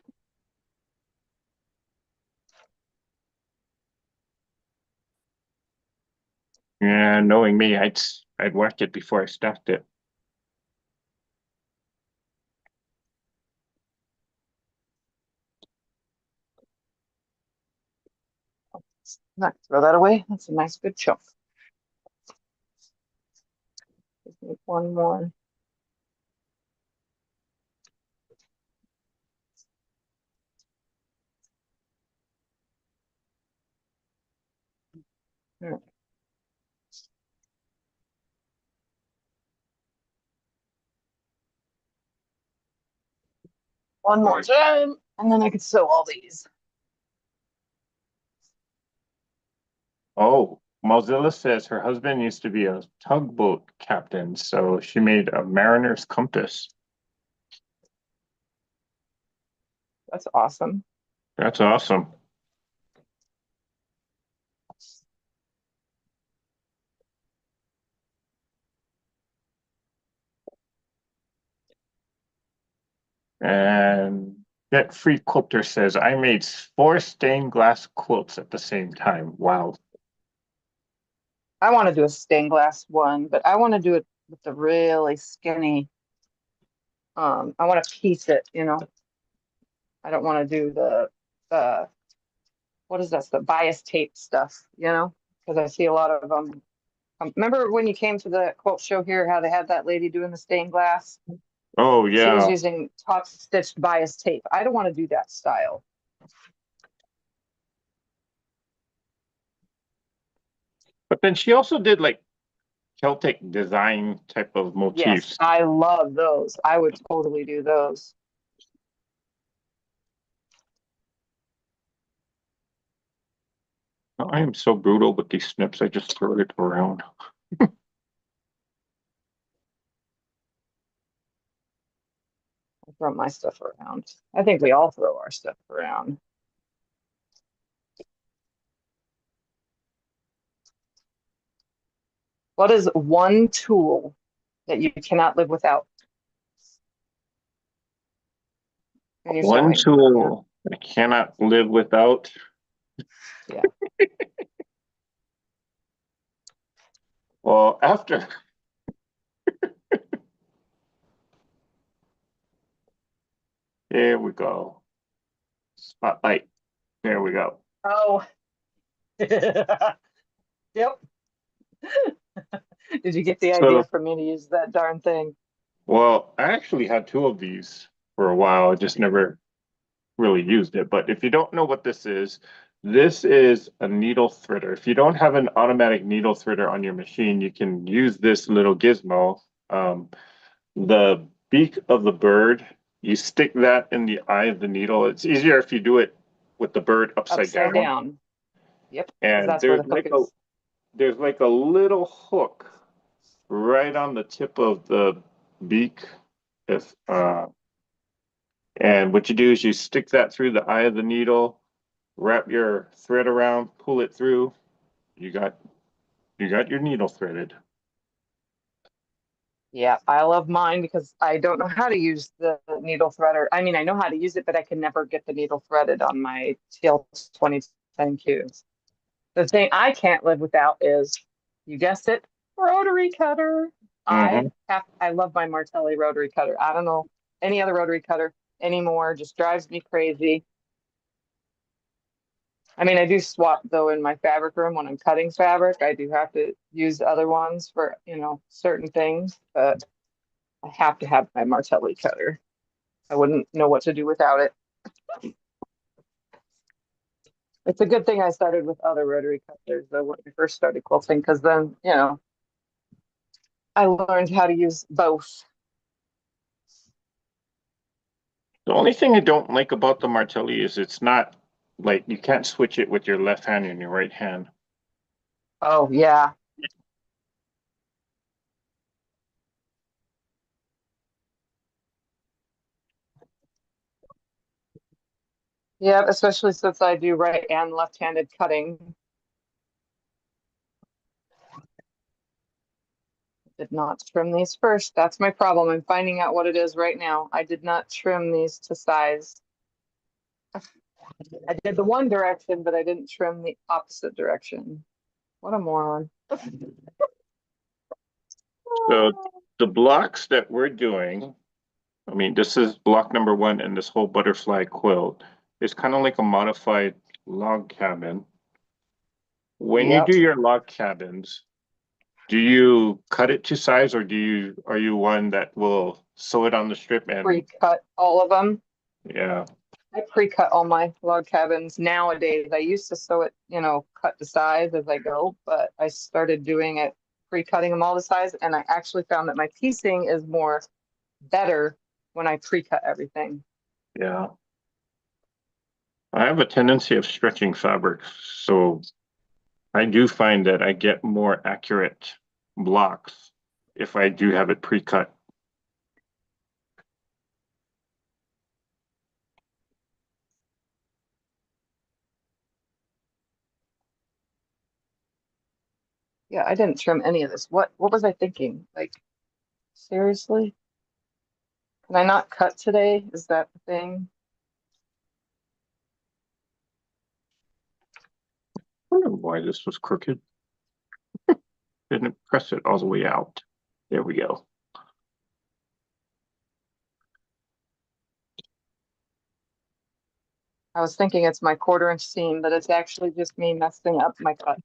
Yeah, knowing me, I'd whack it before I stacked it. Not throw that away. That's a nice good chunk. Just make one more. All right. One more time, and then I could sew all these. Oh, Mozilla says her husband used to be a tugboat captain, so she made a mariner's compass. That's awesome. That's awesome. And Get Free Quilter says, I made 4 stained glass quilts at the same time. Wow. I want to do a stained glass one, but I want to do it with the really skinny. I want to piece it, you know. I don't want to do the what is that? The bias tape stuff, you know, because I see a lot of them. Remember when you came to the quilt show here, how they had that lady doing the stained glass? Oh, She was yeah. using top stitched bias tape. I don't want to do that style. then she also did like Celtic design type of Yes, motifs. I love those. I would totally do those. I am so brutal with these snips. I just throw it around. I throw my stuff around. I think we all throw our stuff around. What is one tool that you cannot live without when you're One sewing? Yeah, tool I cannot live without. yeah. Well, after there we go. Spotlight. There we go. Oh, yep. Did you get the idea So, for me to use that darn thing? well, I actually had two of these for a while. I just never really used it. But if you don't know what this is a needle threader. If you don't have an automatic needle threader on your machine, you can use this little gizmo. Um, the beak of the bird, you stick that in the eye of the needle. It's easier if you do it with the bird upside Upside down. down. Yep, because And that's where the hook is. there's like a little hook right on the tip of the beak. If and what you do is you stick that through the eye of the needle, wrap your thread around, pull it through. You got you got your needle threaded. Yeah, I love mine because I don't know how to use the needle threader. I mean, I know how to use it, but I can never get the needle threaded on my TL 2010 Qs. The thing I can't live without is, you guessed it, rotary cutter. Hmm I love my Martelli rotary cutter. I don't know any other rotary cutter anymore. Just drives me crazy. I mean, I do swap though in my fabric room when I'm cutting fabric. I do have to use other ones for, certain things, but I have to have my Martelli cutter. I wouldn't know what to do without it. It's a good thing I started with other rotary cutters though when I first started quilting, because then, I learned how to use both. The only thing I don't like about the Martelli is it's not like you can't switch it with your left hand and your right hand. Oh yeah. Yeah, especially since I do right and left-handed cutting. Did not trim these first. That's my problem. I'm finding out what it is right now. I did not trim these to size. I did the one direction, but I didn't trim the opposite direction. What a moron. So the blocks that we're doing, I mean, this is block number one in this whole butterfly quilt. It's kind of like a modified log cabin. When you Yep. do your log cabins, do you cut it to size or are you one that will sew it on the strip and Pre-cut all of them. yeah, I pre-cut all my log cabins nowadays. I used to sew it, cut the size as I go, but I started doing it pre-cutting them all the size, and I actually found that my piecing is more better when I pre-cut everything. yeah. I have a tendency of stretching fabrics, so I do find that I get more accurate blocks if I do have it pre-cut. Yeah, I didn't trim any of this. What was I thinking? Like, seriously? Can I not cut today? Is that the thing? I don't know why this was crooked. Didn't press it all the way out. There we go. I was thinking it's my 1/4 inch seam, but it's actually just me messing up my cuts.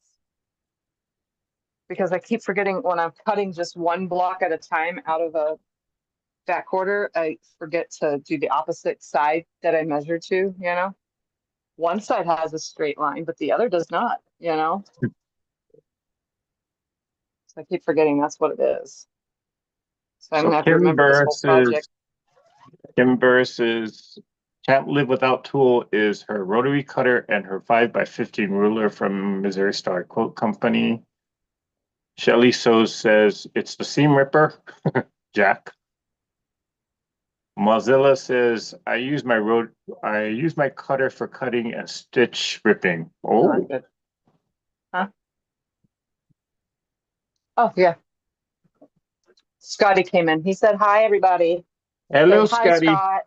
Because I keep forgetting when I'm cutting just one block at a time out of a back quarter, I forget to do the opposite side that I measured to. One side has a straight line, but the other does not. I keep forgetting that's what it is. So I'm So gonna have to remember this whole project. Kim versus Can't Live Without Tool is her rotary cutter and her 5x15 ruler from Missouri Star Quilt Company. Shelly Sews says it's the seam ripper, Jack. Mozilla says I use my cutter for cutting and stitch ripping. No, I'm Oh, good. Huh? Oh yeah. Scotty came in. He said, "Hi, everybody." Say hello, hi, Scotty. Scott.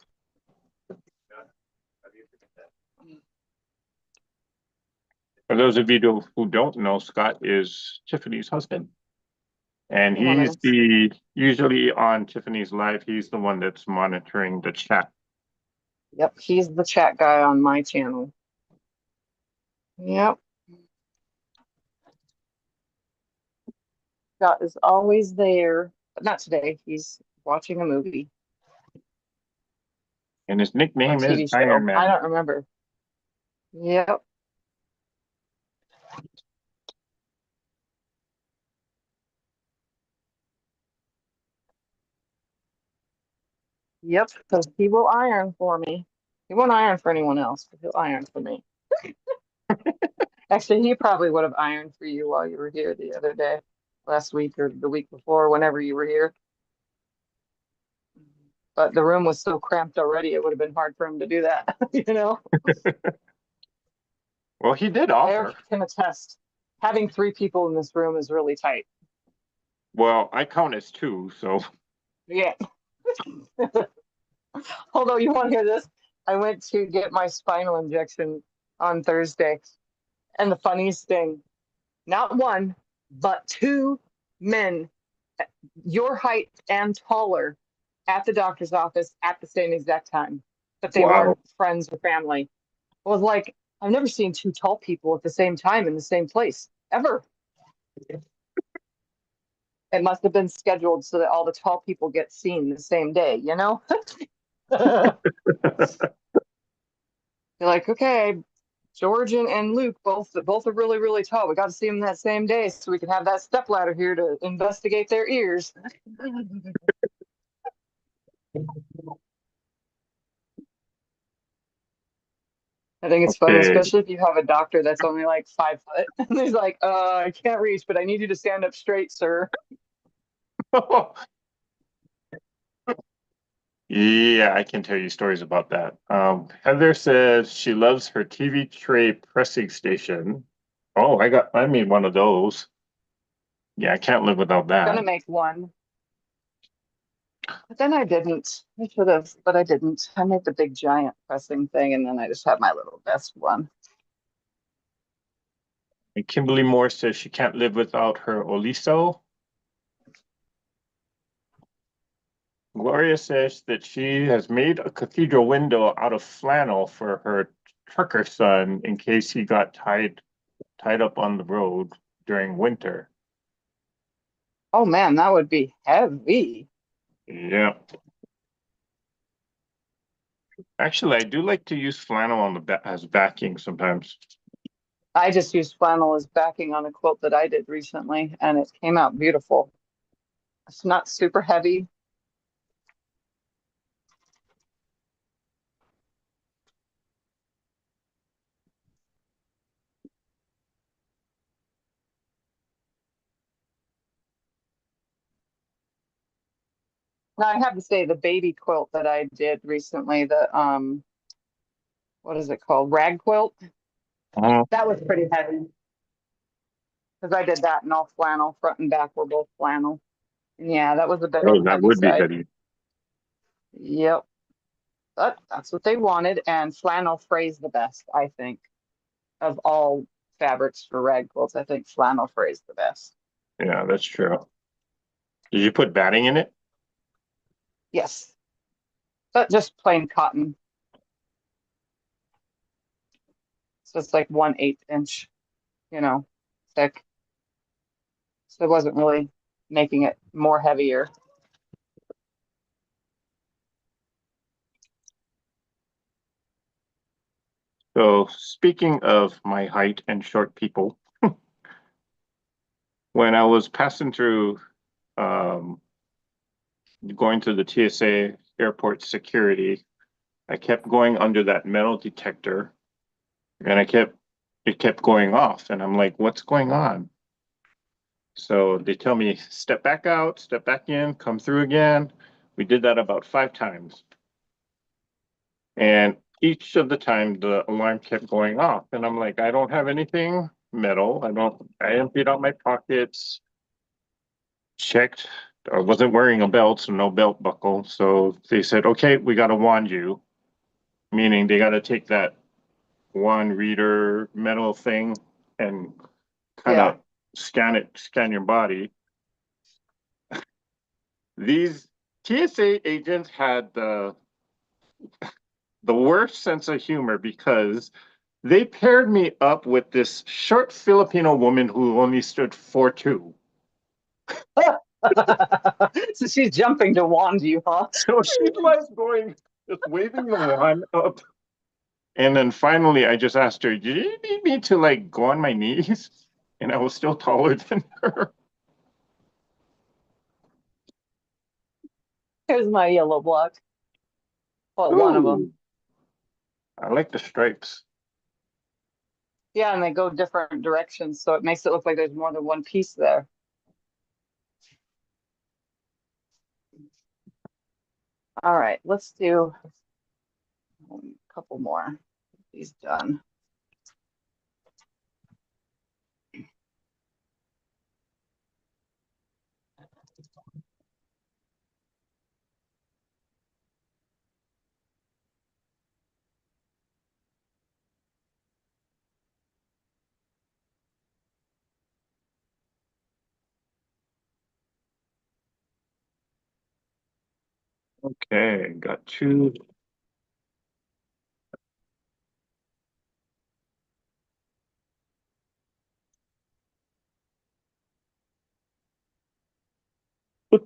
For those of you who don't know, Scott is Tiffany's husband. And Hey, he's Lemons. the usually on Tiffany's live, he's the one that's monitoring the chat. Yep, he's the chat guy on my channel. Yep, Scott is always there, but not today. He's watching a movie And his or a nickname is TV Iron show. I Man. don't remember. Yep, yep, because he will iron for me. He won't iron for anyone else, but he'll iron for me. Actually, he probably would have ironed for you while you were here the other day, last week or the week before, whenever you were here. But the room was so cramped already, it would have been hard for him to do that, you know? Well, he did Eric offer. can attest. Having three people in this room is really tight. Well, I count as two, so Yeah. Although you want to hear this, I went to get my spinal injection on Thursday. And the funniest thing, not one, but two men your height and taller at the doctor's office at the same exact time. But they wow. weren't friends or family. I was like, I've never seen two tall people at the same time in the same place, ever. It must have been scheduled so that all the tall people get seen the same day, you know? You're like, okay, George and Luke both are really, really tall. We got to see them that same day so we can have that step ladder here to investigate their ears. I think it's funny, Okay. especially if you have a doctor that's only like 5 foot. And he's like, I can't reach, but I need you to stand up straight, sir. Yeah, I can tell you stories about that. Heather says she loves her TV tray pressing station. Oh, I made one of those. Yeah, I can't live without Gonna that. make one. But then I didn't. I should have, but I didn't. I made the big giant pressing thing and then I just have my little desk one. And Kimberly Moore says she can't live without her Oliso. Gloria says that she has made a cathedral window out of flannel for her trucker son in case he got tied up on the road during winter. Oh man, that would be heavy. Yeah. Actually, I do like to use flannel on the as backing sometimes. I just used flannel as backing on a quilt that I did recently and it came out beautiful. It's not super heavy. Now I have to say the baby quilt that I did recently, the what is it called? Rag quilt. Oh, That was pretty heavy because I did that in all flannel. Front and back were both flannel. And yeah, that was a bit on oh, the that heavy would be side. heavy. Yep. But that's what they wanted. And flannel frays the best, I think, of all fabrics for rag quilts. I think flannel frays the best. Yeah, that's true. Did you put batting in it? Yes. But just plain cotton. So it's like 1/8 inch, you know, thick. So it wasn't really making it more heavier. So, speaking of my height and short people, when I was passing through, um, going through the TSA airport security, I kept going under that metal detector and it kept going off. And I'm like, what's going on? So they tell me, step back out, step back in, come through again. We did that about 5 times. And each of the time the alarm kept going off. And I'm like, I don't have anything metal. I emptied out my pockets, checked. I wasn't wearing a belt, so no belt buckle. So they said, okay, we got to wand you, meaning they got to take that one reader metal thing and kind Yeah. of scan your body. These TSA agents had the worst sense of humor because they paired me up with this short Filipino woman who only stood 4'2". So she's jumping to wand you, huh? So she's like just waving the wand up. And then finally, I just asked her, "Do you need me to like go on my knees?" And I was still taller than her. Here's my yellow block. Well, one of them. Ooh, I like the stripes. Yeah, and they go different directions, so it makes it look like there's more than one piece there. All right, let's do a couple more. These done. Okay, got two. All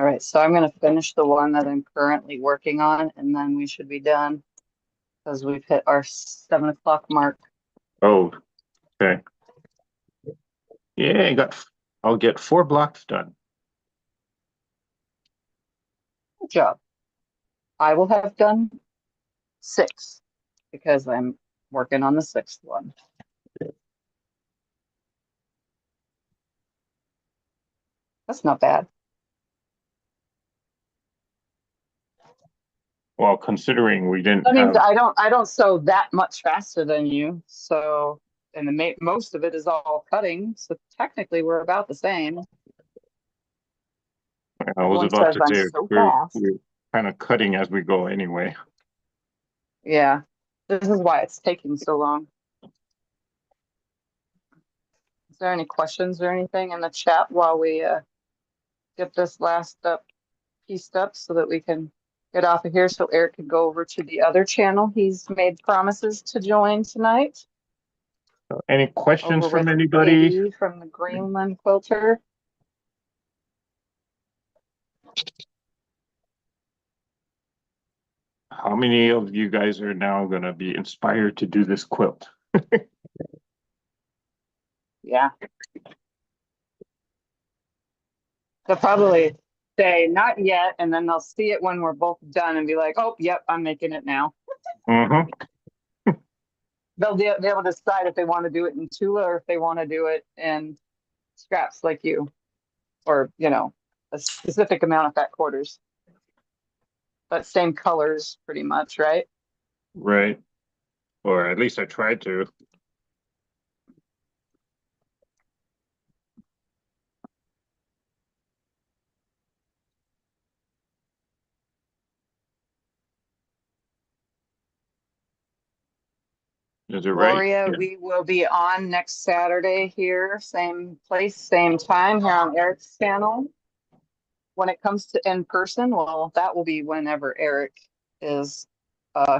right, so I'm going to finish the one that I'm currently working on, and then we should be done because we've hit our 7 o'clock mark. Oh, okay. Yeah, I'll get 4 blocks done. Good job. I will have done 6 because I'm working on the 6th one. That's not bad. Well, considering we didn't That means have, I don't sew that much faster than you. So, and most of it is all cutting. So technically we're about the same. I was Everyone about says to I'm say so we're fast. we're kind of cutting as we go anyway. Yeah. This is why it's taking so long. Is there any questions or anything in the chat while we get this last pieced up so that we can get off of here so Eric can go over to the other channel he's made promises to join tonight Any questions over from with anybody? Katie from the Greenland Quilter. How many of you guys are now going to be inspired to do this quilt? Yeah. They'll probably say not yet, and then they'll see it when we're both done and be like, "Oh, yep, I'm making it now." Mm-hmm. They'll be able to decide if they want to do it in Tula or if they want to do it in scraps like you, or a specific amount of fat quarters, but same colors pretty much, right? Right. Or at least I tried to. Is it right? Gloria, Yeah. we will be on next Saturday here, same place, same time here on Eric's channel. When it comes to in person, well, that will be whenever Eric is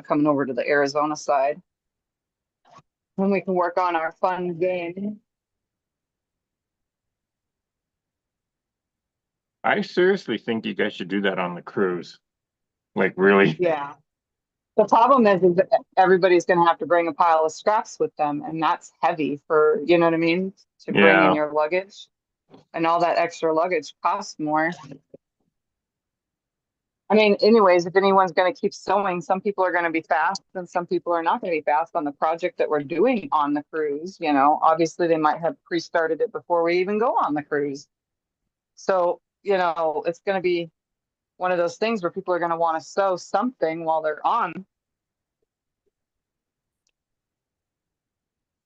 coming over to the Arizona side. When we can work on our fun game. I seriously think you guys should do that on the cruise. Like really. Yeah. The problem is that everybody's going to have to bring a pile of scraps with them, and that's heavy for, you know what I mean, to bring in Yeah. your luggage. And all that extra luggage costs more. I mean, anyways, if anyone's going to keep sewing, some people are going to be fast and some people are not going to be fast on the project that we're doing on the cruise. You know, obviously they might have pre-started it before we even go on the cruise. So, you know, it's going to be one of those things where people are going to want to sew something while they're on,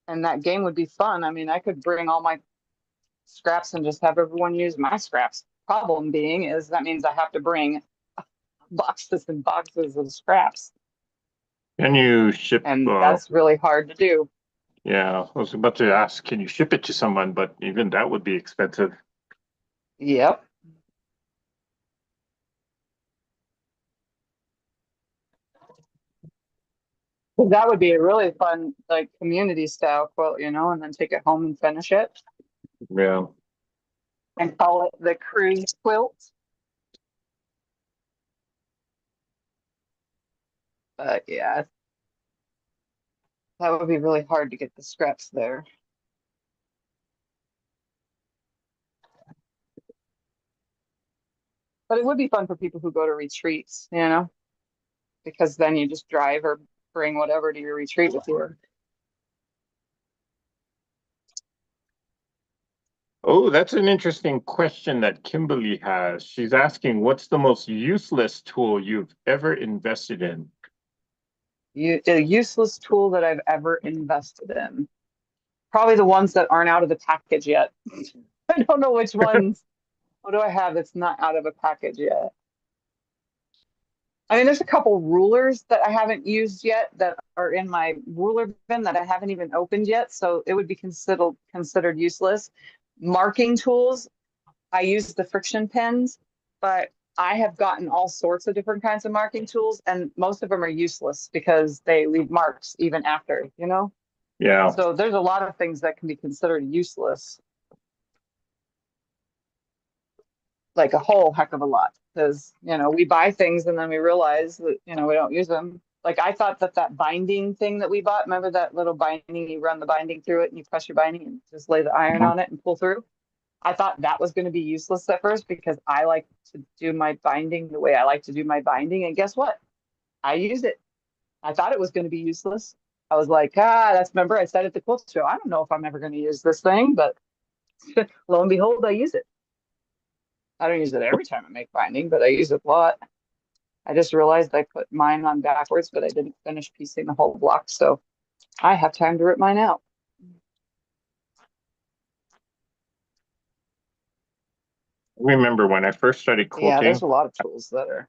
and that game would be fun. I mean, I could bring all my scraps and just have everyone use my scraps. Problem being is that means I have to bring boxes and boxes of scraps, Can you ship? and that's really hard to do. Yeah, I was about to ask, can you ship it to someone? But even that would be expensive. Yep. That would be a really fun, like community style quilt, you know, and then take it home and finish it Yeah. and call it the cruise quilt. But yeah, that would be really hard to get the scraps there. But it would be fun for people who go to retreats, you know, because then you just drive or bring whatever to your retreat with you. Oh, that's an interesting question that Kimberly has. She's asking, what's the most useless tool you've ever invested in? A useless tool that I've ever invested in. Probably the ones that aren't out of the package yet. I don't know which ones. What do I have that's not out of a package yet? I mean, there's a couple rulers that I haven't used yet that are in my ruler bin that I haven't even opened yet, so it would be considered useless. Marking tools, I use the friction pins, but I have gotten all sorts of different kinds of marking tools, and most of them are useless because they leave marks even after, you know? Yeah. So there's a lot of things that can be considered useless, like a whole heck of a lot, because, you know, we buy things and then we realize that, you know, we don't use them. Like I thought that that binding thing that we bought, remember that little binding, you run the binding through it and you press your binding and just lay the iron Mhm. on it and pull through. I thought that was going to be useless at first because I like to do my binding the way I like to do my binding. And guess what? I use it. I thought it was going to be useless. I was like, that's, remember I said at the quilt show, I don't know if I'm ever going to use this thing, but lo and behold, I use it. I don't use it every time I make binding, but I use it a lot. I just realized I put mine on backwards, but I didn't finish piecing the whole block. So I have time to rip mine out. I remember when I first started Yeah, there's quilting, a lot of tools that are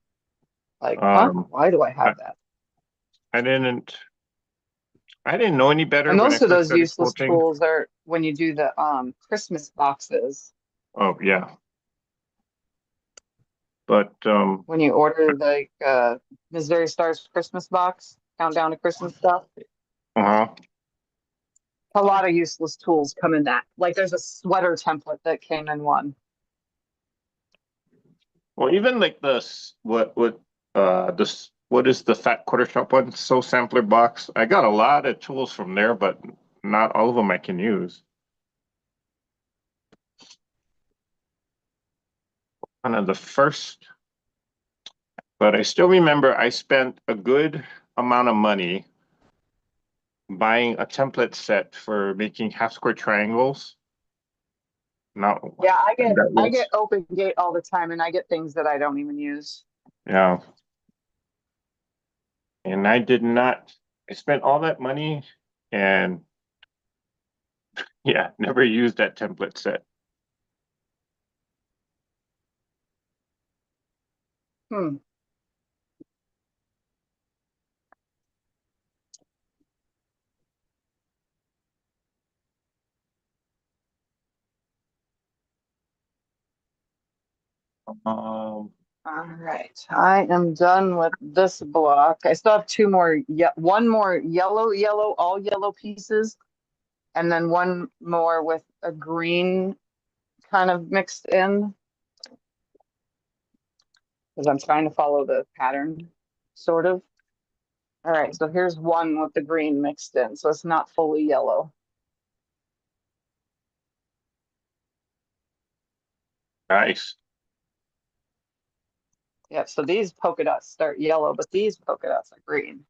like, um, why do I I, have that? I didn't I didn't know any better And when I most of first those started useless quilting. tools are when you do the Christmas boxes, Oh yeah. But when you order like Missouri Stars Christmas box, countdown to Christmas stuff. uh-huh. A lot of useless tools come in that. Like there's a sweater template that came in one. Well, even like what is the Fat Quarter Shop one? So Sampler box. I got a lot of tools from there, but not all of them I can use. One of the first, but I still remember I spent a good amount of money buying a template set for making half square triangles. Now, Yeah, and that I get was open gate all the time and I get things that I don't even use. yeah, and I did not. I spent all that money and yeah, never used that template set. Hmm. Um, All right. I am done with this block. I still have two more, one more yellow, all yellow pieces, and then one more with a green kind of mixed in because I'm trying to follow the pattern, sort of. All right, so here's one with the green mixed in, so it's not fully yellow. Nice. Yep, so these polka dots start yellow, but these polka dots are green.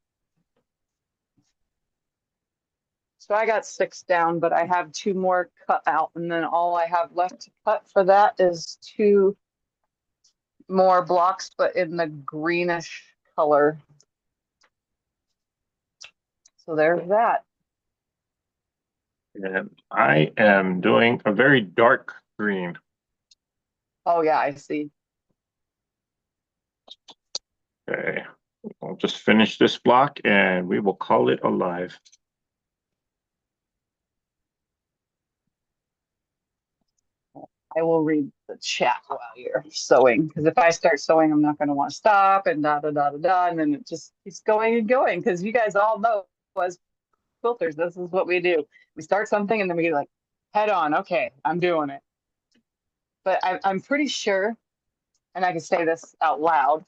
So I got 6 down, but I have 2 more cut out, and then all I have left to cut for that is 2 more blocks, but in the greenish color. So there's that. And I am doing a very dark green. Oh yeah, I see. Okay. I'll just finish this block and we will call it alive. I will read the chat while you're sewing because if I start sewing, I'm not going to want to stop and da da da da da, and then it just keeps going and going because you guys all know as quilters, this is what we do. We start something and then we like head on. Okay, I'm doing it. But I'm pretty sure, and I can say this out loud,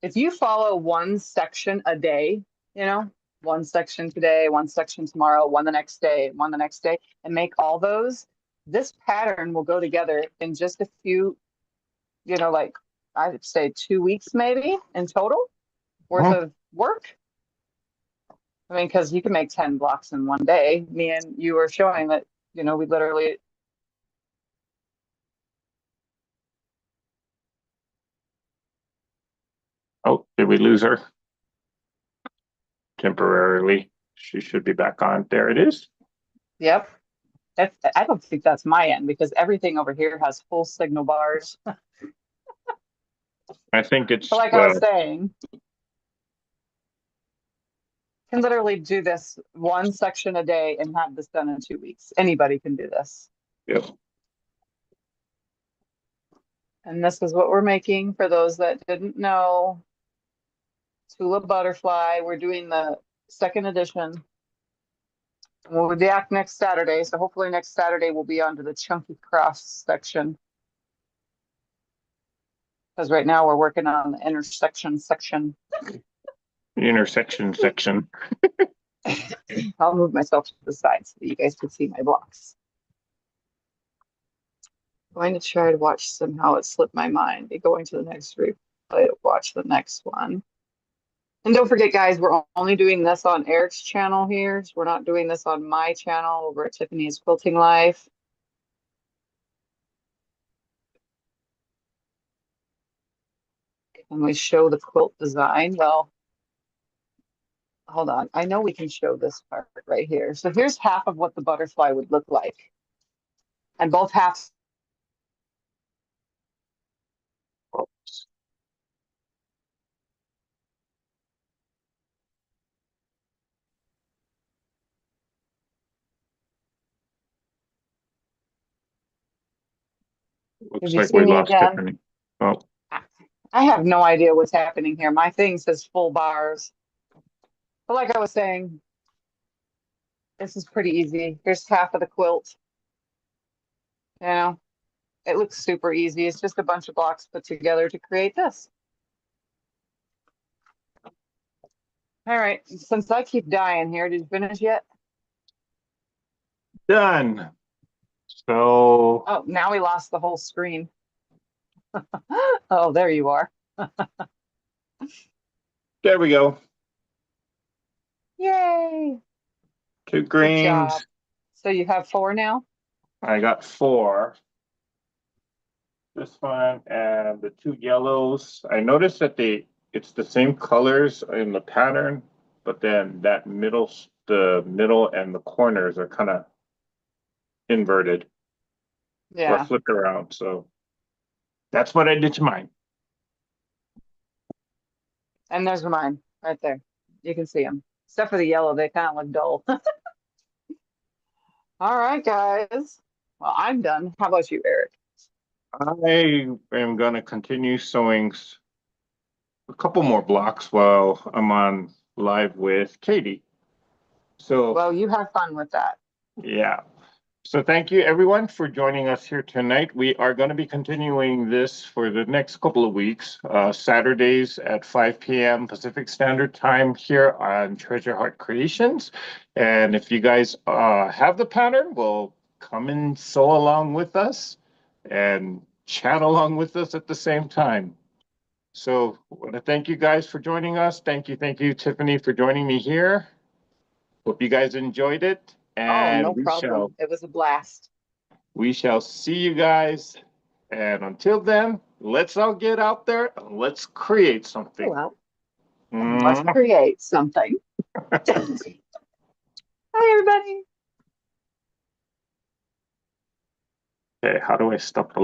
if you follow one section a day, you know, one section today, one section tomorrow, one the next day, one the next day, and make all those, this pattern will go together in just a few, like I'd say 2 weeks maybe in total worth Mhm. of work. I mean, because you can make 10 blocks in one day. Me and you were showing that, we literally, Oh, did we lose her? Temporarily. She should be back on. There it is. yep. I don't think that's my end because everything over here has full signal bars. I think But it's, like I was well, saying, can literally do this one section a day and have this done in 2 weeks. Anybody can do this. yep. And this is what we're making for those that didn't know. Tula Butterfly. We're doing the second edition. We'll be back next Saturday. So hopefully next Saturday we'll be onto the chunky crafts section. Because right now we're working on the intersection section. The intersection section. I'll move myself to the side so that you guys can see my blocks. Going to try to watch somehow it slipped my mind. Be going to the next replay to watch the next one. And don't forget, guys, we're only doing this on Eric's channel here. So we're not doing this on my channel over at Tiffany's Quilting Life. Can we show the quilt design? Well, hold on. I know we can show this part right here. So here's half of what the butterfly would look like. And both halves. Did Looks you like see we me lost again? Tiffany. Oh, I have no idea what's happening here. My thing says full bars. But like I was saying, this is pretty easy. Here's half of the quilt. You know, it looks super easy. It's just a bunch of blocks put together to create this. All right. Since I keep dying here, did you finish yet? done. So Oh, now we lost the whole screen. Oh, there you are. there we go. Yay. Two Good job. greens. So you have 4 now? I got 4. This one and the 2 yellows. I noticed that it's the same colors in the pattern, but then the middle and the corners are kind of inverted or Yeah. flipped around. So that's what I did to mine. And there's mine right there. You can see them. Except for the yellow, they kind of look dull. All right, guys. Well, I'm done. How about you, Eric? I am gonna continue sewing a couple more blocks while I'm on live with Katie. So Well, you have fun with that. yeah. So thank you everyone for joining us here tonight. We are going to be continuing this for the next couple of weeks, Saturdays at 5 p.m. Pacific Standard Time here on Treasure Heart Creations. And if you guys have the pattern, well, come and sew along with us and chat along with us at the same time. So I want to thank you guys for joining us. Thank you, Tiffany, for joining me here. Hope you guys enjoyed it, Oh, and no problem. It was a blast. we shall see you guys. And until then, let's all get out there and let's create Go something. out and let's Mm. create something. Hi, everybody. Okay, how do I stop the